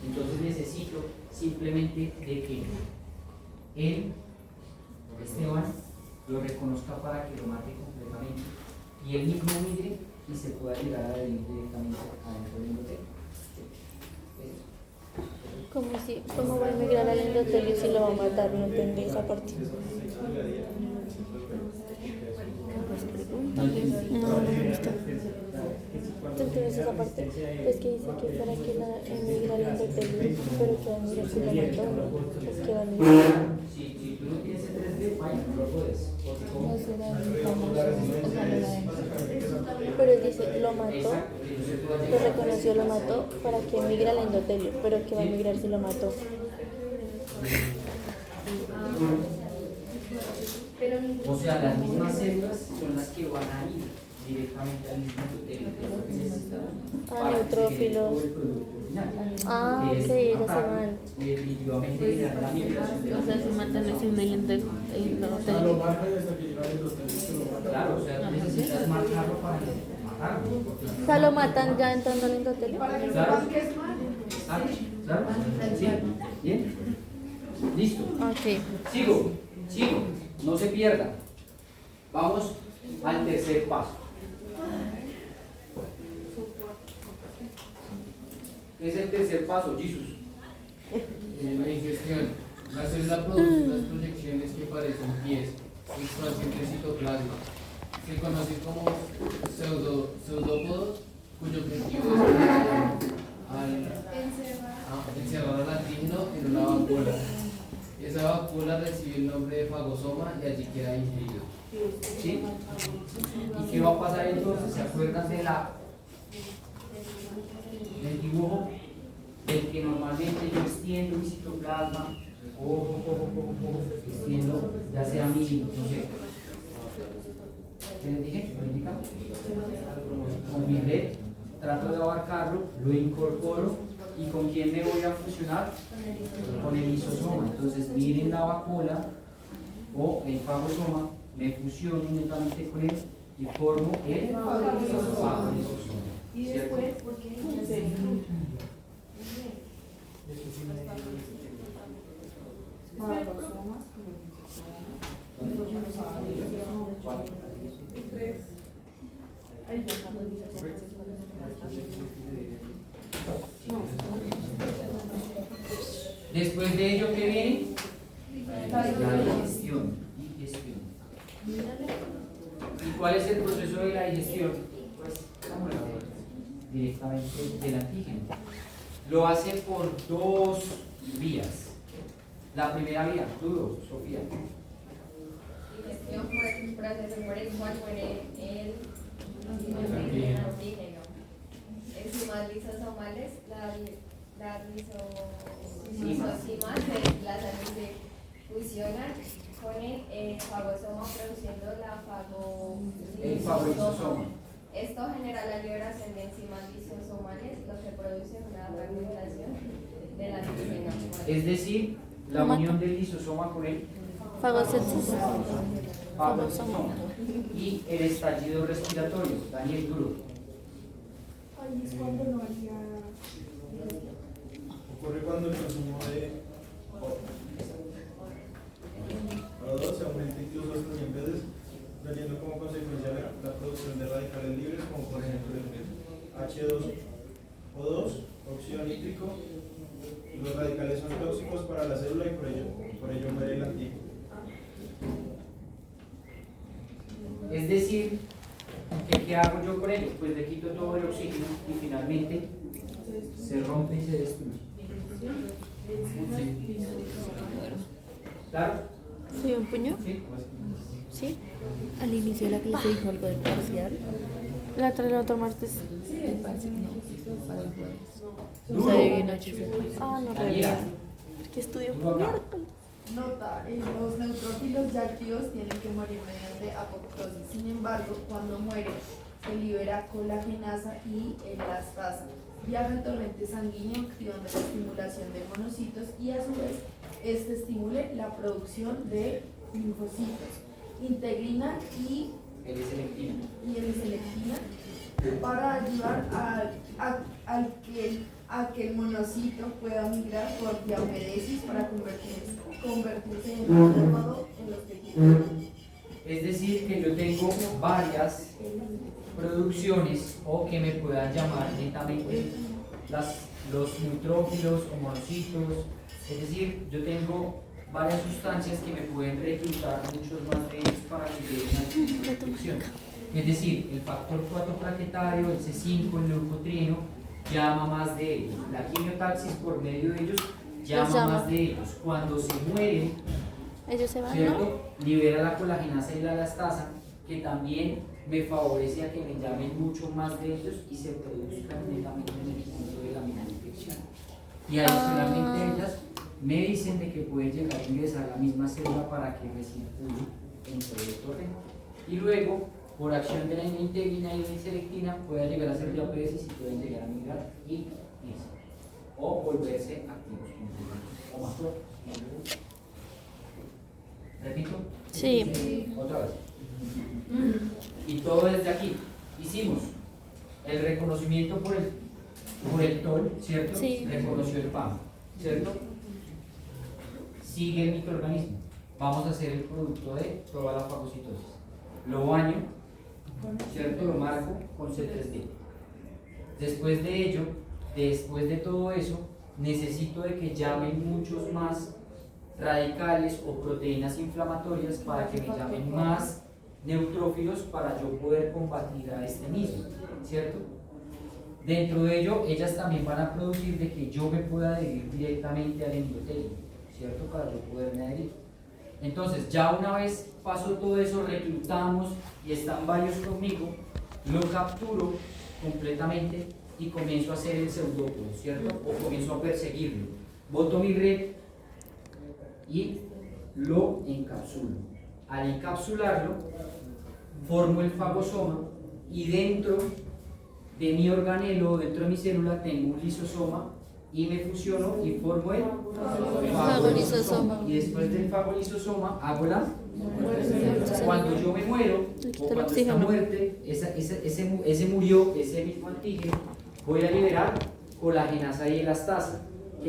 Entonces necesito simplemente de que él, Esteban, lo reconozca para que lo mate completamente y él mismo migre y se pueda llegar a adherir directamente adentro del endotelio. ¿Cómo va a emigrar al endotelio si lo va a matar? No entendí esa parte. No entiendo. No me gusta. ¿Tú entiendes esa parte? Pues que dice que para que emigra al endotelio, pero que va a emigrar si lo mató, pues que va a emigrar. Si tú no tienes el 3D, vaya, no lo puedes. Porque No como será el famoso, pero dice, lo mató, lo reconoció, lo mató para que emigre al endotelio, pero que va a emigrar si lo mató. o sea, las mismas células son las que van a ir directamente al mismo endotelio, que es lo que necesitamos para que se genere todo el producto final. Ah, Que ok, es esas se matar van. y definitivamente generar la migración de la O sea, si matan ese en el endotelio. Claro, o sea, tú necesitas marcarlo para que matarlo. porque- O sea, lo matan ya entrando al endotelio. Para que Claro. sepan que es mal. Claro. Sí. Bien. Listo. Ok. Sigo. No se pierda. Vamos al tercer paso. ¿Qué es el tercer paso, Jesús? La ingestión. La célula produce unas proyecciones que parecen pies, expansión de citoplasma. Se conocen como pseudópodos, cuyo objetivo es encerrar al antígeno en una vacuola. Esa vacuola recibe el nombre de fagosoma y allí queda ingerido. ¿Sí? ¿Y qué va a pasar entonces? ¿Se acuerdan del dibujo del que normalmente yo extiendo mi citoplasma? Ojo, extiendo, ya sea mi, no sé. ¿Qué les dije? ¿Lo indica? Con mi red trato de abarcarlo, lo incorporo y ¿con quién me voy a fusionar? Con el lisosoma. Entonces miren la vacuola o el fagosoma, me fusiono inmediatamente con él y formo el fagosoma. Y ¿cierto? después, porque Después de ello, ¿qué viene? La digestión. Digestión. ¿Y cuál es el proceso de la digestión? Pues, ¿cómo lo hago? Directamente del antígeno. Lo hace por dos vías. La primera vía, tú, Sofía. Digestión por el proceso por el cual muere el antígeno. Enzimas lisosomales, las lisosimas se desplazan y se fusionan con el fagosoma produciendo El fagolisosoma. Esto genera la liberación de enzimas lisosomales, lo que produce una fragmentación del antígeno. Es decir, la unión del lisosoma con el fagosoma y el estallido respiratorio. Daniel, duro. ahí es cuando no haría. Ocurre cuando el consumo de O2 se aumenta incluso hasta 100 veces, trayendo como consecuencia la producción de radicales libres, como por ejemplo el H2O2, óxido nítrico. Los radicales son tóxicos para la célula y por ello muere el antígeno. Es decir, ¿qué hago yo con ello? Pues le quito todo el oxígeno y finalmente se rompe y se destruye. ¿Claro? ¿Sí, un puño? ¿Sí? ¿Sí? Al inicio de la clase dijo algo del parcial. La otra la otro martes. El parcial no, para el jueves. Duro. Se adivina, chicos. Ah, no, Daniela. realidad. ¿Qué estudio? Duro acá. Miércoles. Nota, los neutrófilos ya activos tienen que morir mediante apoptosis. Sin embargo, cuando mueren, se libera colagenasa y elastasa. Viaja el torrente sanguíneo activando la estimulación de monocitos y a su vez, este estimule la producción de linfocitos, integrina y L-selectina para ayudar a que el monocito pueda migrar por diaperesis para convertirse en macrófago en los tejidos. Es decir, que yo tengo varias producciones o que me puedan llamar netamente los neutrófilos o monocitos. Es decir, yo tengo varias sustancias que me pueden reclutar muchos más de ellos para que lleguen a la producción. Es decir, el factor 4 plaquetario, el C5, el leucotrieno, llama más de ellos. La quimiotaxis por medio de ellos llama más de ellos. Cuando se mueren, Ellos se van, ¿cierto? ¿no? Libera la colagenasa y la elastasa, que también me favorece a que me llamen mucho más de ellos y se produzcan netamente en el punto de la misma infección. Y adicionalmente ellas me dicen de que puede llegar a ingresar a la misma célula para que me circule en todo el torrente. Y luego, por acción de la integrina y la selectina, pueda llegar a ser diaperesis y pueden llegar a migrar y irse. O volverse activos. O más fuertes. ¿Repito? Sí. Otra vez. Y todo desde aquí. Hicimos el reconocimiento por el TOL, ¿cierto? Sí. Reconoció el PAM, ¿cierto? Sigue el microorganismo. Vamos a hacer el producto de toda la fagocitosis. Lo baño, ¿cierto? Lo marco con C3D. Después de ello, después de todo eso, necesito de que llamen muchos más radicales o proteínas inflamatorias para que me llamen más neutrófilos para yo poder combatir a este mismo, ¿cierto? Dentro de ello, ellas también van a producir de que yo me pueda adherir directamente al endotelio, ¿cierto? Para yo poderme adherir. Entonces, ya una vez pasó todo eso, reclutamos y están varios conmigo, lo capturo completamente y comienzo a hacer el pseudópodo, ¿cierto? O comienzo a perseguirlo. Boto mi red y lo encapsulo. Al encapsularlo, formo el fagosoma y dentro de mi organelo, dentro de mi célula, tengo un lisosoma y me fusiono y formo el fagolisosoma. Y después del fagolisosoma hago la Cuando yo me muero, o cuando está muerte, ese murió, ese mismo antígeno, voy a liberar colagenasa y elastasa.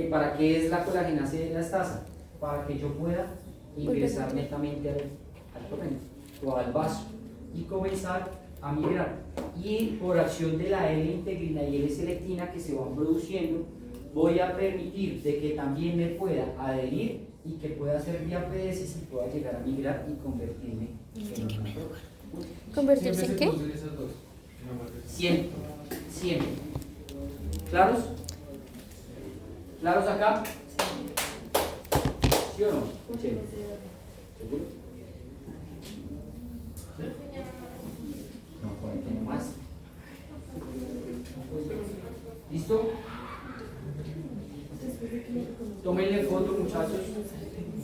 ¿Para qué es la colagenasa y elastasa? Para que yo pueda ingresar netamente al torrente o al vaso y comenzar a migrar. Y por acción de la L-integrina y L-selectina que se van produciendo, voy a permitir de que también me pueda adherir y que pueda hacer vía PDS y pueda llegar a migrar y convertirme en una droga. ¿Convertirse en qué? Siempre, siempre. ¿Claros? ¿Claros acá? ¿Sí o no? Sí. ¿Seguro? No, por aquí nomás. ¿Listo? Tómenle foto, muchachos.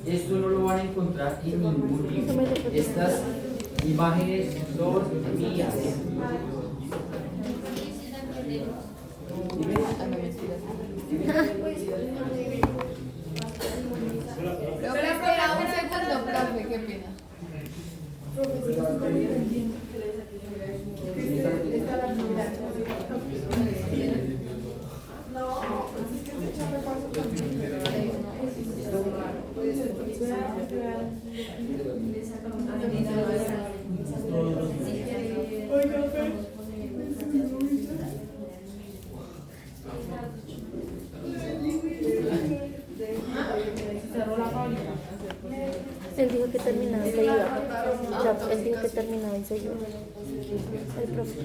Esto no lo van a encontrar en ningún libro. Estas imágenes son mías. Pero espera un segundo, profe, ¿qué pena? Él dijo que terminaba y se iba. Él dijo que terminaba y se iba. El profe.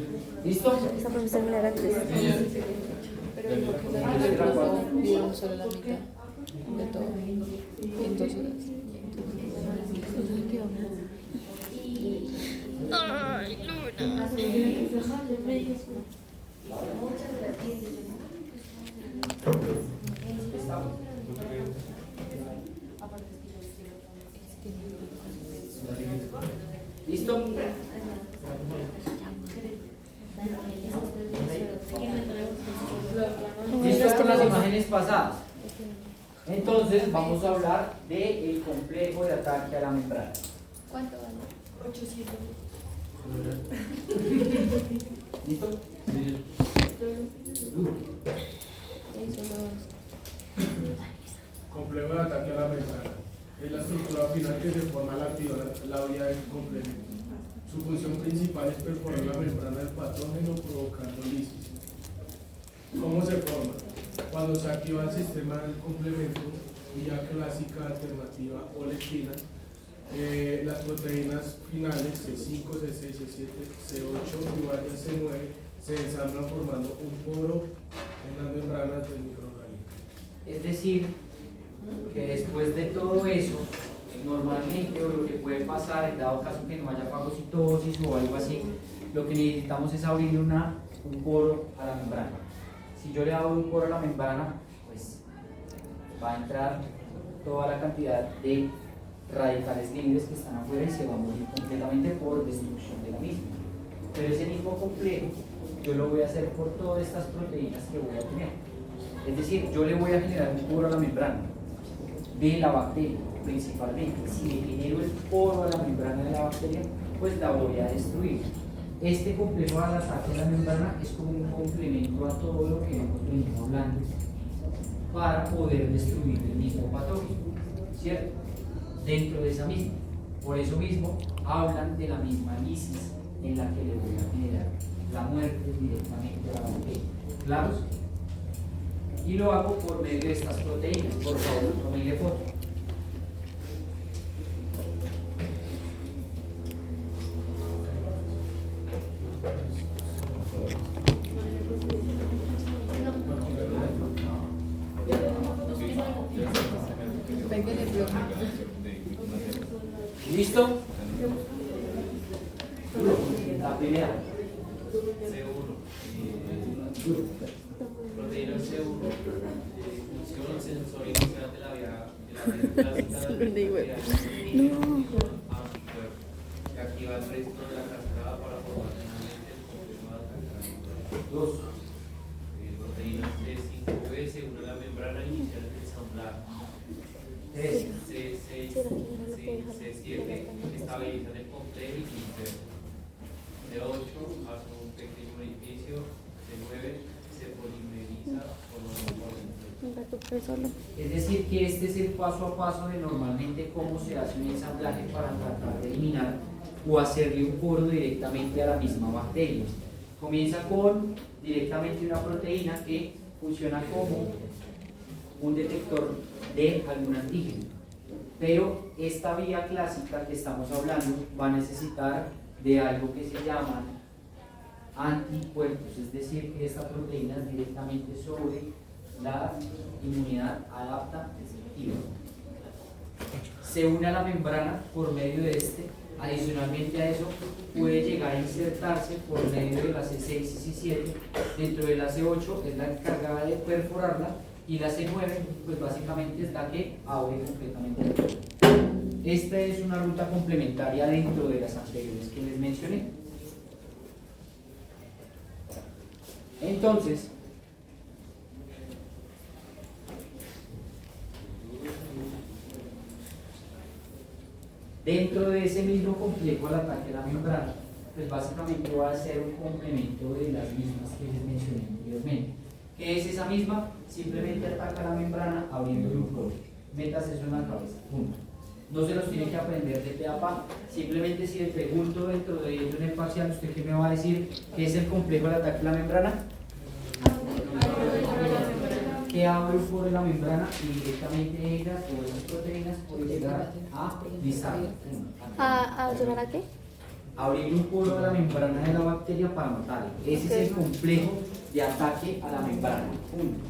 ¿Listo? Esa profesora me la era antes. Pero dijo que vivimos solo la mitad de todo en 2 horas. Ay, Luna. ¿Listo? ¿Listo con las imágenes pasadas? Entonces vamos a hablar del complejo de ataque a la membrana. ¿Cuánto vale? 800. ¿Listo? Complejo de ataque a la membrana. Es la estructura final que se forma al activar la vía del complemento. Su función principal es perforar la membrana del patógeno provocando lisis. ¿Cómo se forma? Cuando se activa el sistema del complemento, vía clásica alternativa o lectina, las proteínas finales C5, C6, C7, C8 y varias C9 se ensamblan formando un poro en las membranas del microorganismo. Es decir, que después de todo eso, normalmente, o lo que puede pasar, en dado caso que no haya fagocitosis o algo así, lo que necesitamos es abrir un poro a la membrana. Si yo le abro un poro a la membrana, pues va a entrar toda la cantidad de radicales libres que están afuera y se va a morir completamente por destrucción de la misma. Pero ese mismo complejo yo lo voy a hacer por todas estas proteínas que voy a tener. Es decir, yo le voy a generar un poro a la membrana de la bacteria principalmente. Si le genero el poro a la membrana de la bacteria, pues la voy a destruir. Este complejo al ataque de la membrana es como un complemento a todo lo que hemos venido hablando para poder destruir el mismo patógeno, ¿cierto? Dentro de esa misma. Por eso mismo hablan de la misma lisis en la que le voy a generar la muerte directamente a la bacteria. ¿Claros? Y lo hago por medio de estas proteínas. Por favor, tómenle foto. ¿Listo? La primera. Proteína C1, función sensorio inicial de la vía clásica que activa el resto de la cascada para formar finalmente el complejo de ataque. 2. Proteína C5b se une a la membrana inicial del ensamblaje. 3. C6, C7 corre solo. Es decir, que este es el paso a paso de normalmente cómo se hace un ensamblaje para tratar de eliminar o hacerle un poro directamente a la misma bacteria. Comienza con directamente una proteína que funciona como un detector de algún antígeno. Pero esta vía clásica que estamos hablando va a necesitar de algo que se llaman anticuerpos, es decir, que esta proteína es directamente sobre la inmunidad adapta receptiva. Se une a la membrana por medio de este. Adicionalmente a eso, puede llegar a insertarse por medio de la C6 y C7. Dentro de la C8 es la encargada de perforarla y la C9, pues básicamente es la que abre completamente el cuerpo. Esta es una ruta complementaria dentro de las anteriores que les mencioné. Entonces, dentro de ese mismo complejo al ataque a la membrana, pues básicamente va a ser un complemento de las mismas que les mencioné anteriormente. ¿Qué es esa misma? Simplemente ataca la membrana abriendo un poro. Metas eso en la cabeza, punto. No se los tiene que aprender de pe a pa. Simplemente si le pregunto dentro de ello en el parcial, ¿usted qué me va a decir? ¿Qué es el complejo al ataque a la membrana? Que abre un poro en la membrana y directamente ellas o esas proteínas pueden llegar a lisar. ¿A llegar a qué? Abrir un poro a la membrana de la bacteria para matarla. Ese es el complejo de ataque a la membrana. Punto.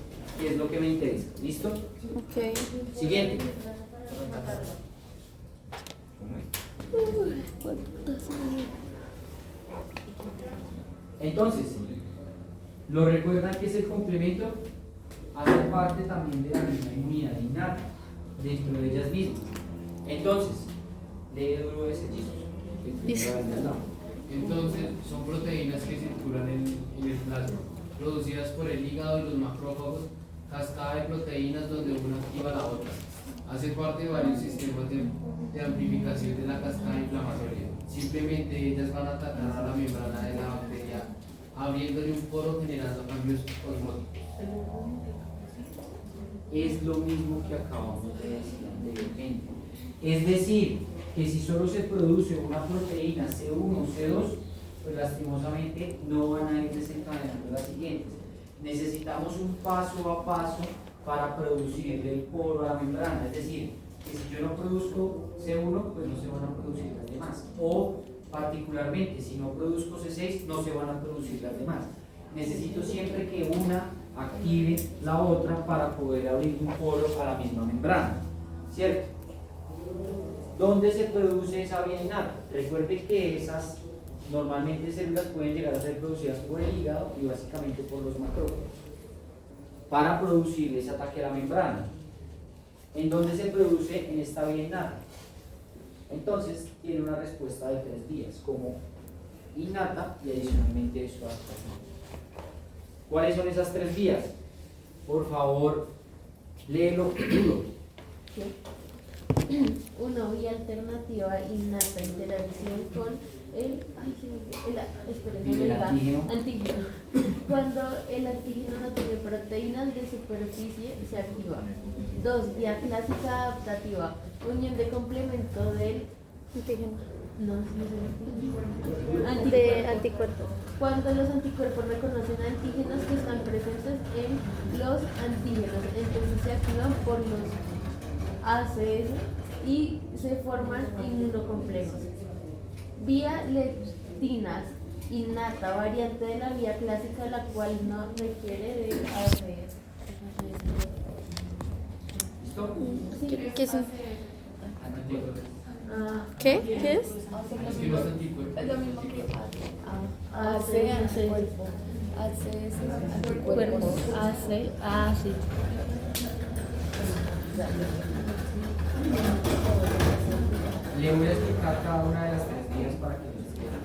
Y es lo que me interesa. ¿Listo? Ok. Siguiente. Entonces, ¿lo recuerdan que es el complemento? Hace parte también de la misma inmunidad innata dentro de ellas mismas. Entonces, lee duro ese chiste. Entonces, son proteínas que circulan en el plasma, producidas por el hígado y los macrófagos, cascada de proteínas donde una activa a la otra. Hace parte de varios sistemas de amplificación de la cascada inflamatoria. Simplemente ellas van a atacar a la membrana de la bacteria, abriéndole un poro generando cambios osmóticos. Es lo mismo que acabamos de decir anteriormente. Es decir, que si solo se produce una proteína C1 o C2, pues lastimosamente no van a ir desencadenando las siguientes. Necesitamos un paso a paso para producir el poro a la membrana. Es decir, que si yo no produzco C1, pues no se van a producir las demás. O particularmente, si no produzco C6, no se van a producir las demás. Necesito siempre que una active la otra para poder abrir un poro a la misma membrana, ¿cierto? ¿Dónde se produce esa vía innata? Recuerden que esas normalmente células pueden llegar a ser producidas por el hígado y básicamente por los macrófagos para producir ese ataque a la membrana. ¿En dónde se produce? En esta vía innata. Entonces tiene una respuesta de 3 vías, como innata y adicionalmente eso adaptación. ¿Cuáles son esas 3 vías? Por favor, léelo duro. Una vía alternativa innata, interacción con el antígeno. Cuando el antígeno no tiene proteínas de superficie, se activa. 2. Vía clásica adaptativa, unión de complemento del anticuerpos. Cuando los anticuerpos reconocen antígenos que están presentes en los antígenos, entonces se activan por los ACS y se forman inmunocomplejos. Vía leptinas innata, variante de la vía clásica, la cual no requiere de ACS. ¿Listo? ¿Qué es? ¿Qué? ¿Qué es? Es que los anticuerpos. Es lo mismo que Cuerpos. Sí. Le voy a explicar cada una de las 3 vías para que lo entiendan.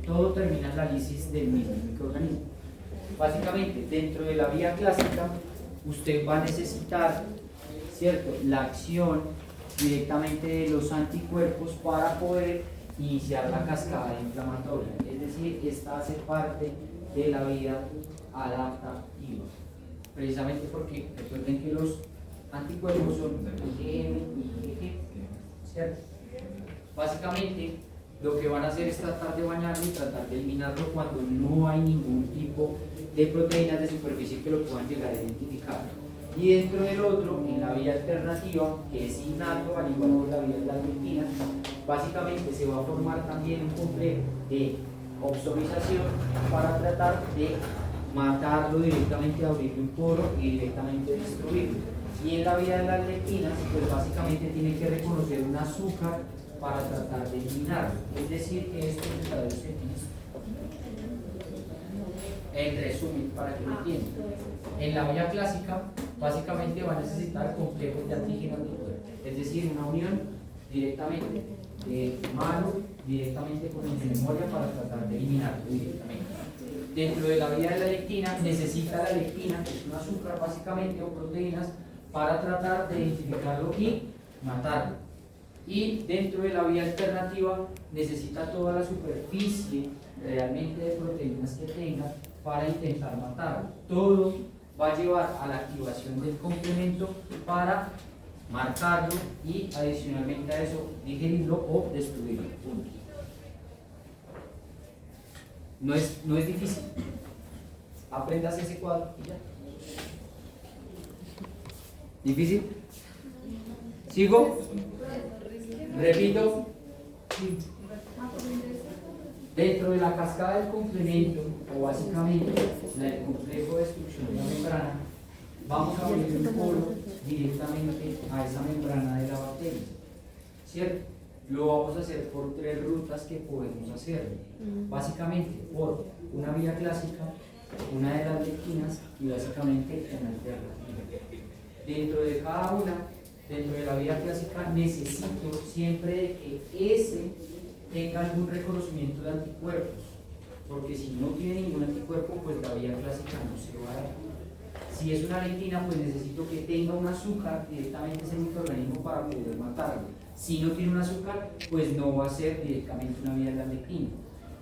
Todo termina en la lisis del mismo microorganismo. Básicamente, dentro de la vía clásica, usted va a necesitar, ¿cierto?, la acción directamente de los anticuerpos para poder iniciar la cascada inflamatoria. Es decir, esta hace parte de la vía adaptativa. precisamente porque recuerden que los anticuerpos son IgM y IgG, ¿cierto? Básicamente lo que van a hacer es tratar de bañarlo y tratar de eliminarlo cuando no hay ningún tipo de proteínas de superficie que lo puedan llegar a identificar. Y dentro del otro, en la vía alternativa, que es innato, al igual que la vía de la lectina, básicamente se va a formar también un complejo de opsonización para tratar de matarlo directamente, abrirle un poro y directamente destruirlo. Y en la vía de las lectinas, pues básicamente tiene que reconocer un azúcar para tratar de eliminarlo. Es decir, que estos verdaderos que tienes. En resumen, para que lo entiendan, en la vía clásica, básicamente va a necesitar complejos de antígenos de poder, es decir, una unión directamente de mano, directamente con el de memoria para tratar de eliminarlo directamente. Dentro de la vía de la lectina, necesita la lectina, que es un azúcar básicamente o proteínas, para tratar de identificarlo y matarlo. Y dentro de la vía alternativa, necesita toda la superficie realmente de proteínas que tenga para intentar matarlo. Todo va a llevar a la activación del complemento para marcarlo y adicionalmente a eso digerirlo o destruirlo. Punto. No es difícil. Aprendas ese cuadro y ya. ¿Difícil? ¿Sigo? Repito. Dentro de la cascada del complemento, o básicamente el complejo de destrucción de la membrana, vamos a abrir un poro directamente a esa membrana de la bacteria, ¿cierto? Lo vamos a hacer por 3 rutas que podemos hacer, básicamente por una vía clásica, una de las lectinas y básicamente una alternativa. Dentro de cada una, dentro de la vía clásica, necesito siempre de que ese tenga algún reconocimiento de anticuerpos, porque si no tiene ningún anticuerpo, pues la vía clásica no se va a dar. Si es una lectina, pues necesito que tenga un azúcar directamente ese microorganismo para poder matarlo. Si no tiene un azúcar, pues no va a ser directamente una vía de la lectina.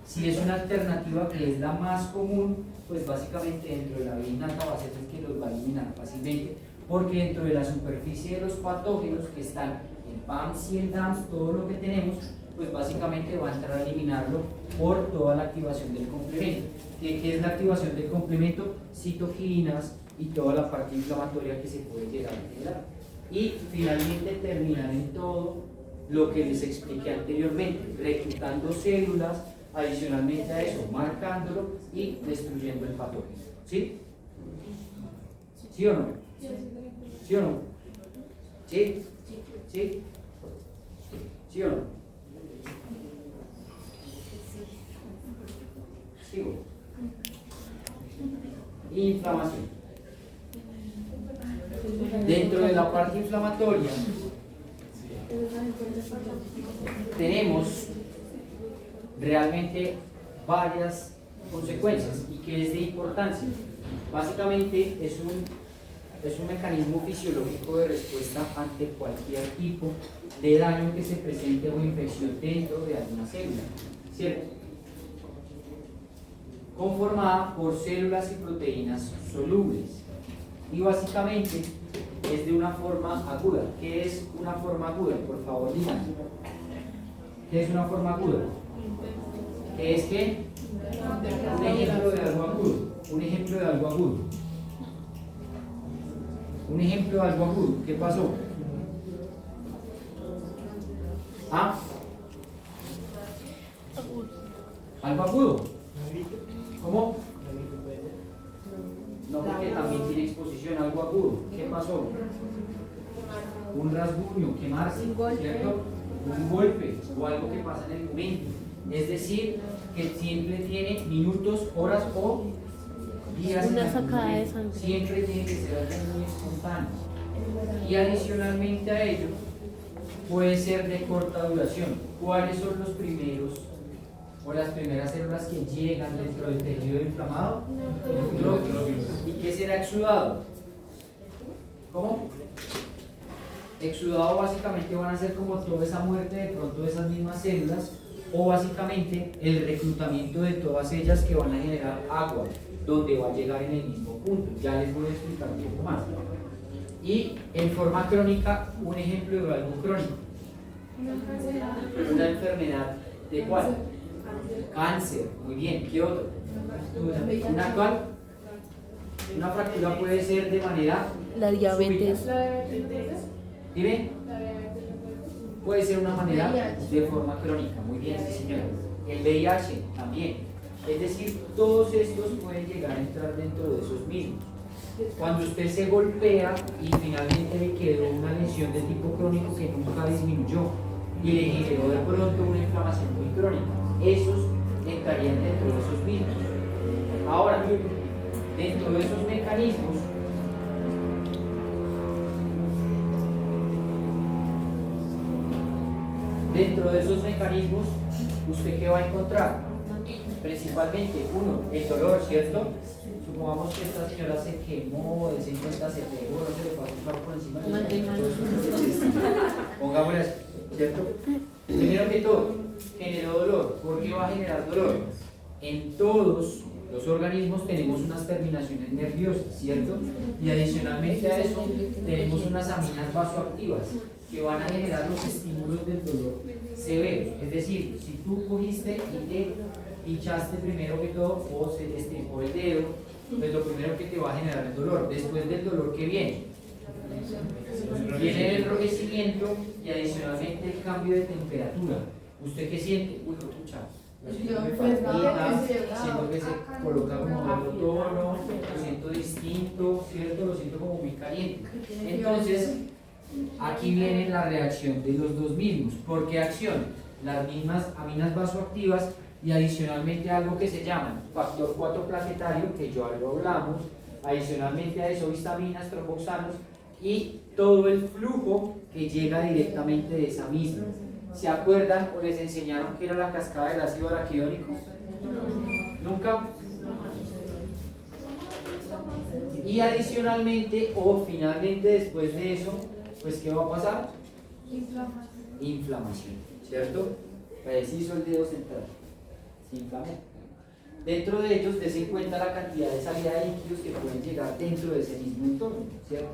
Si es una alternativa que es la más común, pues básicamente dentro de la vía innata va a ser el que los va a eliminar fácilmente, porque dentro de la superficie de los patógenos que están el PAMS y el DAMS, todo lo que tenemos, pues básicamente va a entrar a eliminarlo por toda la activación del complemento. ¿Qué es la activación del complemento? Citoquinas y toda la parte inflamatoria que se puede llegar a generar. Y finalmente terminar en todo lo que les expliqué anteriormente, reclutando células, adicionalmente a eso, marcándolo y destruyendo el patógeno. ¿Sí? ¿Sí o no? ¿Sí o no? ¿Sí? ¿Sí? ¿Sí o no? Sigo. Inflamación. Dentro de la parte inflamatoria tenemos realmente varias consecuencias y que es de importancia. Básicamente es un mecanismo fisiológico de respuesta ante cualquier tipo de daño que se presente o infección dentro de alguna célula, ¿cierto? Conformada por células y proteínas solubles y básicamente es de una forma aguda. ¿Qué es una forma aguda? Por favor, díganme. ¿Qué es una forma aguda? ¿Qué es qué? Un ejemplo de algo agudo. Un ejemplo de algo agudo. Un ejemplo de algo agudo. ¿Qué pasó? ¿Ah? ¿Algo agudo? ¿Cómo? No, porque también tiene exposición a algo agudo. ¿Qué pasó? Un rasguño, quemarse, ¿cierto? Un golpe o algo que pasa en el momento. Es decir, que siempre tiene minutos, horas o días. Una sacada de sangre. Siempre tiene que ser algo muy espontáneo. Y adicionalmente a ello, puede ser de corta duración. ¿Cuáles son los primeros o las primeras células que llegan dentro del tejido inflamado? Neutrófilos. ¿Y qué será exudado? ¿Cómo? Exudado básicamente van a ser como toda esa muerte de pronto de esas mismas células o básicamente el reclutamiento de todas ellas que van a generar agua, donde va a llegar en el mismo punto. Ya les voy a explicar un poco más. Y en forma crónica, un ejemplo de algo crónico. Una enfermedad de cuál? Cáncer. Muy bien. ¿Qué otro? Una cuál? Una fractura puede ser de manera La diabetes. súbita. Dime. Puede ser una manera de forma crónica. Muy bien, sí señor. El VIH también. Es decir, todos estos pueden llegar a entrar dentro de esos mismos. Cuando usted se golpea y finalmente le quedó una lesión de tipo crónico que nunca disminuyó y le generó de pronto una inflamación muy crónica, esos entrarían dentro de esos mismos. Ahora, dentro de esos mecanismos, ¿usted qué va a encontrar? Principalmente, uno, el dolor, ¿cierto? Supongamos que esta señora se quemó, de 50 se pegó, no se le pasó un carro por encima de pongámosle así, ¿cierto? Primero que todo, generó dolor. ¿Por qué va a generar dolor? En todos los organismos tenemos unas terminaciones nerviosas, ¿cierto? Y adicionalmente a eso, tenemos unas aminas vasoactivas que van a generar los estímulos del dolor severo. Es decir, si tú cogiste y te pinchaste primero que todo o se te estripó el dedo, pues lo primero que te va a generar es dolor. Después del dolor, ¿qué viene? Viene el enrojecimiento y adicionalmente el cambio de temperatura. ¿Usted qué siente? Uy, escucha. Siento que se coloca como otro tono, lo siento distinto, ¿cierto? Lo siento como muy caliente. Entonces, aquí viene la reacción de los dos mismos. ¿Por qué acción? Las mismas aminas vasoactivas y adicionalmente algo que se llama factor 4 plaquetario, que ya lo hablamos, adicionalmente a eso vitaminas, tromboxanos y todo el flujo que llega directamente de esa misma. ¿Se acuerdan o les enseñaron que era la cascada del ácido araquidónico? ¿Nunca? Y adicionalmente o finalmente después de eso, pues ¿qué va a pasar? Inflamación, ¿cierto? Preciso el dedo central. Se inflamó. Dentro de ellos, des en cuenta la cantidad de salida de líquidos que pueden llegar dentro de ese mismo entorno, ¿cierto?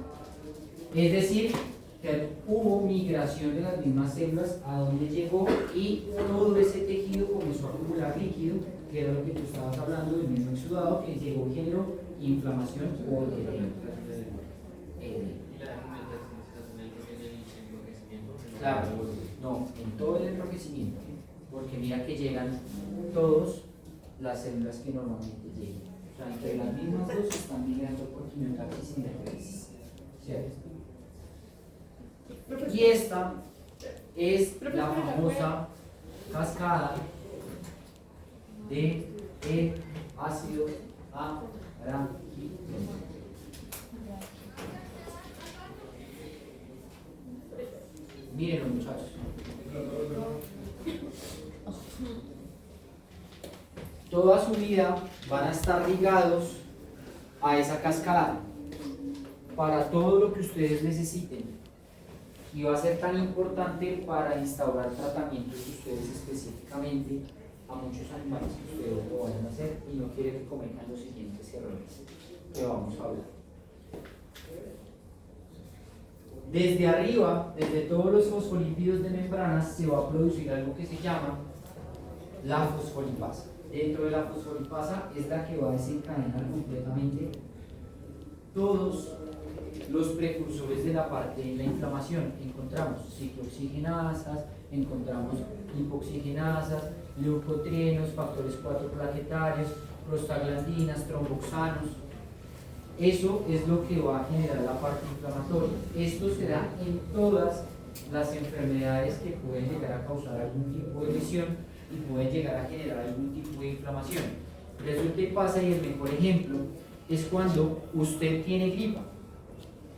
Es decir, que hubo migración de las mismas células a donde llegó y todo ese tejido comenzó a acumular líquido, que era lo que tú estabas hablando del mismo exudado, que llegó y generó inflamación o edema. Claro, no, en todo el enrojecimiento, porque mira que llegan todas las células que normalmente llegan. O sea, entre las mismas dos están migrando por quimiotaxis y necrosis, ¿cierto? Y esta es la famosa cascada de el ácido araquidónico. Miren, muchachos. Toda su vida van a estar ligados a esa cascada para todo lo que ustedes necesiten. Y va a ser tan importante para instaurar tratamientos de ustedes específicamente a muchos animales que ustedes lo vayan a hacer y no quieren que cometan los siguientes errores que vamos a hablar. Desde arriba, desde todos los fosfolípidos de membranas, se va a producir algo que se llama la fosfolipasa. Dentro de la fosfolipasa es la que va a desencadenar completamente todos los precursores de la parte de la inflamación. Encontramos ciclooxigenasas, encontramos hipoxigenasas, leucotrienos, factores 4 plaquetarios, prostaglandinas, tromboxanos. Eso es lo que va a generar la parte inflamatoria. Esto se da en todas las enfermedades que pueden llegar a causar algún tipo de lesión y pueden llegar a generar algún tipo de inflamación. Resulta y pasa, y el mejor ejemplo es cuando usted tiene gripa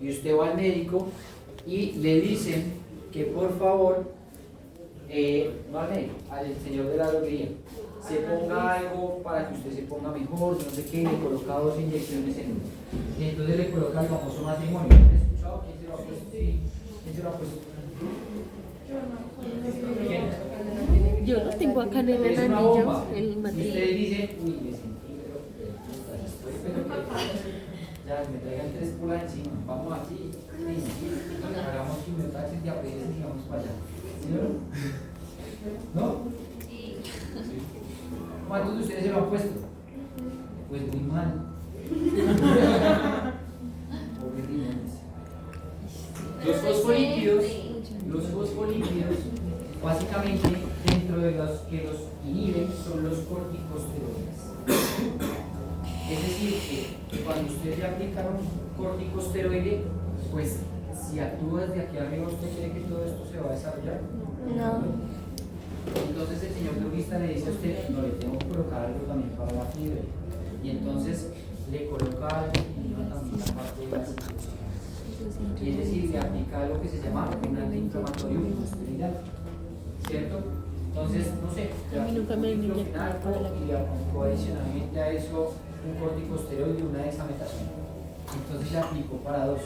y usted va al médico y le dicen que por favor, no al médico, al señor de la droguería, se ponga algo para que usted se ponga mejor, no sé qué, le coloca 2 inyecciones en uno. Y entonces le coloca el famoso matrimonio. ¿Han escuchado? ¿Quién se lo ha puesto? Sí. ¿Quién se lo ha puesto? Yo no tengo colocó acá en el es una anillo bomba. el Y material. ustedes dicen, uy, me sentí, pero ya, me traigan 3 pulas encima, vamos aquí, hagamos quimiotaxis y apenas y vamos para allá. ¿Sí o no? ¿No? ¿Cuántos de ustedes se lo han puesto? Pues muy mal. Pobre riñones. Los fosfolípidos, básicamente, dentro de los que los inhiben son los corticosteroides. Es decir, que cuando usted le aplica un corticosteroide, pues si actúa desde aquí arriba, ¿usted cree que todo esto se va a desarrollar? No. Entonces el señor droguista le dice a usted, no, le tengo que colocar algo también para la fiebre. Y entonces le coloca algo y no también la parte de la circulación. Y es decir, le aplica algo que se llama un antiinflamatorio esteroidal, ¿cierto? Entonces, no sé, A mí nunca me han inyectado para la y le aplicó adicionalmente a eso un corticosteroide y una dexametasona. Entonces le aplicó para 2.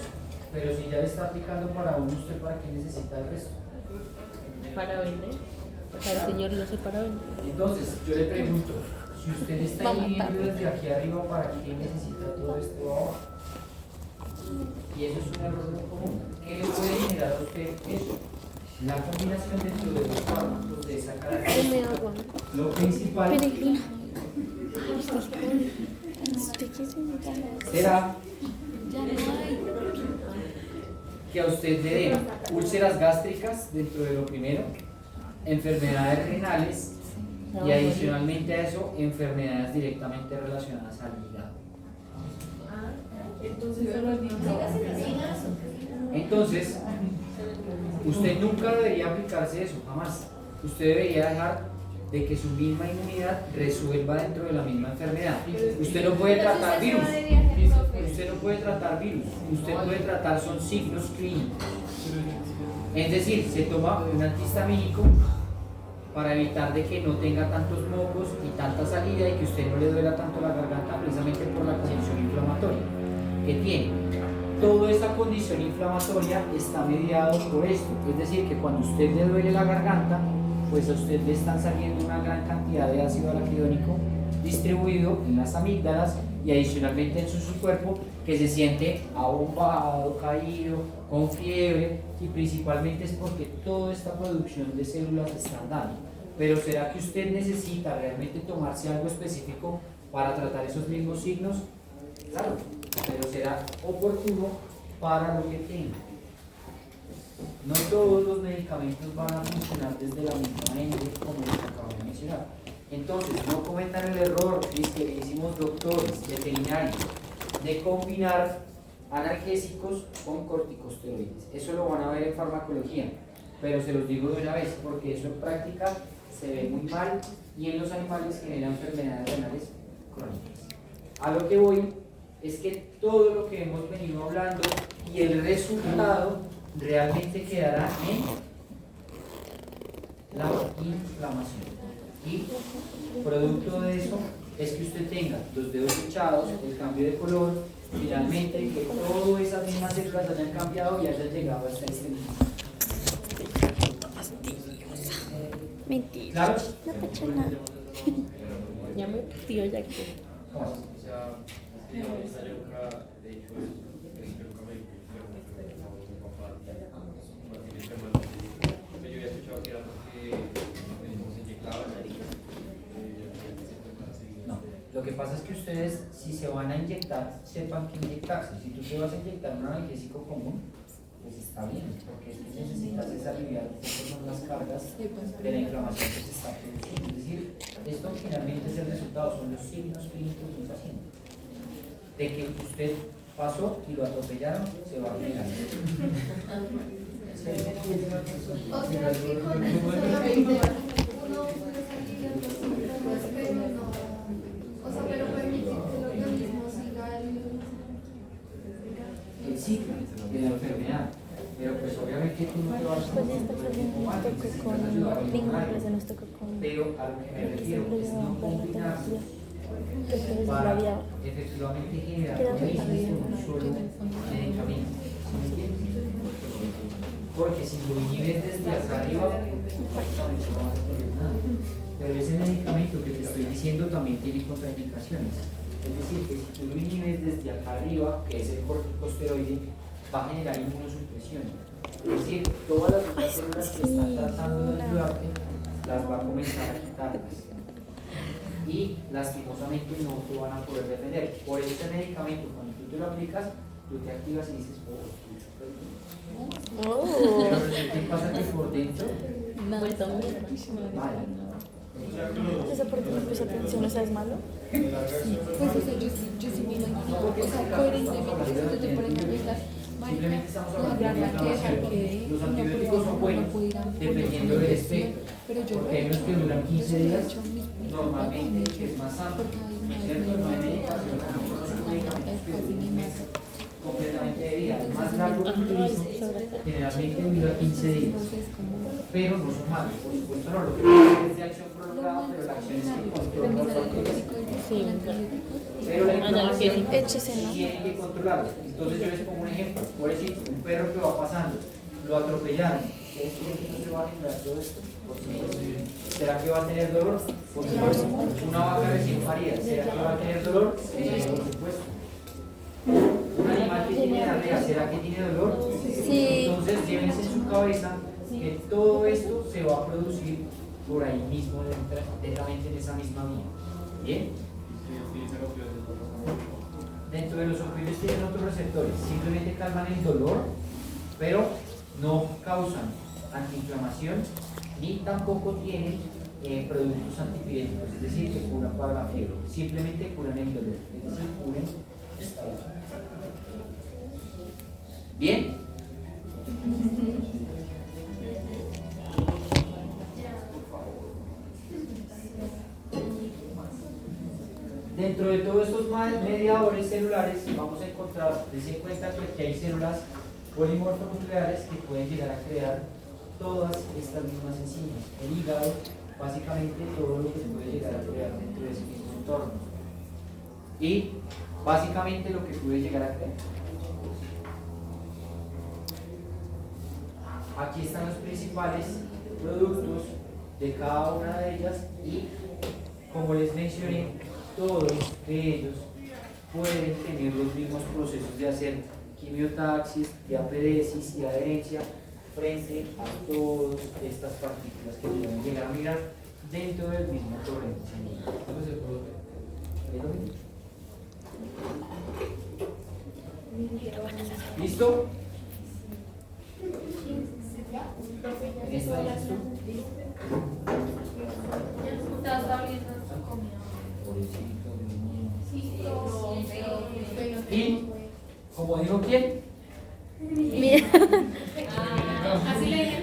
Pero si ya le está aplicando para 1, ¿usted para qué necesita el resto? Para vender. O sea, el señor no se para vender. Entonces, yo le pregunto, si usted está Vamos, inhibiendo papi. desde aquí arriba, ¿para qué necesita todo esto abajo? Y eso es un error muy común. ¿Qué le puede generar a usted eso? La combinación dentro de los fármacos de esa Deme característica. agua. Lo principal Peregrino. ¿Usted qué se me da? será que a usted le den úlceras gástricas dentro de lo primero, enfermedades renales y adicionalmente a eso, enfermedades directamente relacionadas al hígado. Entonces, usted nunca debería aplicarse eso, jamás. Usted debería dejar de que su misma inmunidad resuelva dentro de la misma enfermedad. Usted no puede tratar virus. Usted no puede tratar virus. Usted puede tratar son signos clínicos. Es decir, se toma un antihistamínico para evitar de que no tenga tantos mocos y tanta salida y que usted no le duela tanto la garganta precisamente por la condición inflamatoria que tiene. Toda esa condición inflamatoria está mediado por esto, es decir, que cuando a usted le duele la garganta, pues a usted le están saliendo una gran cantidad de ácido araquidónico distribuido en las amígdalas y adicionalmente en su cuerpo, que se siente abombado, caído, con fiebre, y principalmente es porque toda esta producción de células se están dando. Pero ¿será que usted necesita realmente tomarse algo específico para tratar esos mismos signos? Claro, pero será oportuno para lo que tenga. No todos los medicamentos van a funcionar desde la misma ende como les acabo de mencionar. Entonces, no cometan el error, que hicimos doctores, veterinarios, de combinar analgésicos con corticosteroides. Eso lo van a ver en farmacología, pero se los digo de una vez, porque eso en práctica se ve muy mal y en los animales genera enfermedades renales crónicas. A lo que voy es que todo lo que hemos venido hablando y el resultado realmente quedará en la inflamación. Y producto de eso es que usted tenga los dedos hinchados, el cambio de color, finalmente que todas esas mismas células hayan cambiado y hayan llegado hasta este mismo. Mentira. ¿Claro? No pasa nada. Ya me pidió ya que. ¿Cómo así? O sea, esta época, de hecho, yo había escuchado que era porque se inyectaban. No, lo que pasa es que ustedes, si se van a inyectar, sepan que inyectarse. Si tú te vas a inyectar un analgésico común, pues está bien, porque es que necesitas es aliviar un poco son las cargas de la inflamación que se está produciendo. Es decir, esto finalmente es el resultado, son los signos clínicos de un paciente. De que usted pasó y lo atropellaron, se va a generar. O sea, que con esto solamente uno puede salir de los síntomas, pero no. O sea, pero permite que el organismo siga El ciclo de la enfermedad. Pero pues obviamente tú no te vas a Pues esta clase nos tocó con. Ninguna clase nos tocó con. pero a lo que me refiero es no combinar Entonces la para vida. efectivamente generar Queda un totalmente solo medicamento. ¿Sí me entiendes? porque si lo inhibes desde acá arriba, prácticamente no vas a tener nada. Pero ese medicamento que te estoy diciendo también tiene contraindicaciones. Es decir, que si tú lo inhibes desde acá arriba, que es el corticosteroide, va a generar inmunosupresión. Es decir, todas las otras células que están tratando de ayudarte, las va a comenzar a quitarlas. Y lastimosamente no te van a poder defender. Por este medicamento, cuando tú te lo aplicas, tú te activas y dices, oh, pero ¿qué pasa que por dentro? Vale. ¿Esa parte no puse atención? ¿O sea, es malo? Pues, o sea, yo sí me imagino, o sea, coherentemente, si tú te pones a pensar, Simplemente estamos hablando de la inflamación. que Los antibióticos son buenos dependiendo del espectro, porque hay unos que duran 15 días, normalmente que es más amplio, ¿cierto? No hay medicación, no son medicamentos que duran un mes completamente de vida. El más largo que utilizo generalmente dura 15 días, pero no son malos, por supuesto no. Lo que pasa es de acción prolongada, pero la acción es que controla los antibióticos. Pero la inflamación tiene que controlarlo. Entonces yo les pongo un ejemplo. Por decir, un perro que va pasando, lo atropellaron. ¿Ustedes creen que no se va a generar todo esto? ¿Será que va a tener dolor? Por supuesto. Una vaca recién parida, ¿será que va a tener dolor? Sí, por supuesto. Un animal que tiene diarrea, ¿será que tiene dolor? Sí. Entonces llévense en su cabeza que todo esto se va a producir por ahí mismo, directamente en esa misma vía. ¿Bien? Dentro de los opioides tienen otros receptores, simplemente calman el dolor, pero no causan antiinflamación ni tampoco tienen productos antipiréticos, es decir, que curan para la fiebre, simplemente curan el dolor, es decir, curan esta otra. ¿Bien? Dentro de todos estos mediadores celulares vamos a encontrar, dense cuenta que aquí hay células polimorfonucleares que pueden llegar a crear todas estas mismas enzimas. El hígado, básicamente todo lo que se puede llegar a crear dentro de ese mismo entorno. Y básicamente lo que puede llegar a crear. Aquí están los principales productos de cada una de ellas y, como les mencioné, todos de ellos pueden tener los mismos procesos de hacer quimiotaxis, diapedesis y adherencia frente a todas estas partículas que pueden llegar a mirar dentro del mismo torrente sanguíneo. ¿Listo? ¿Esto ya listo? Y, como dijo quién, Bien. Así le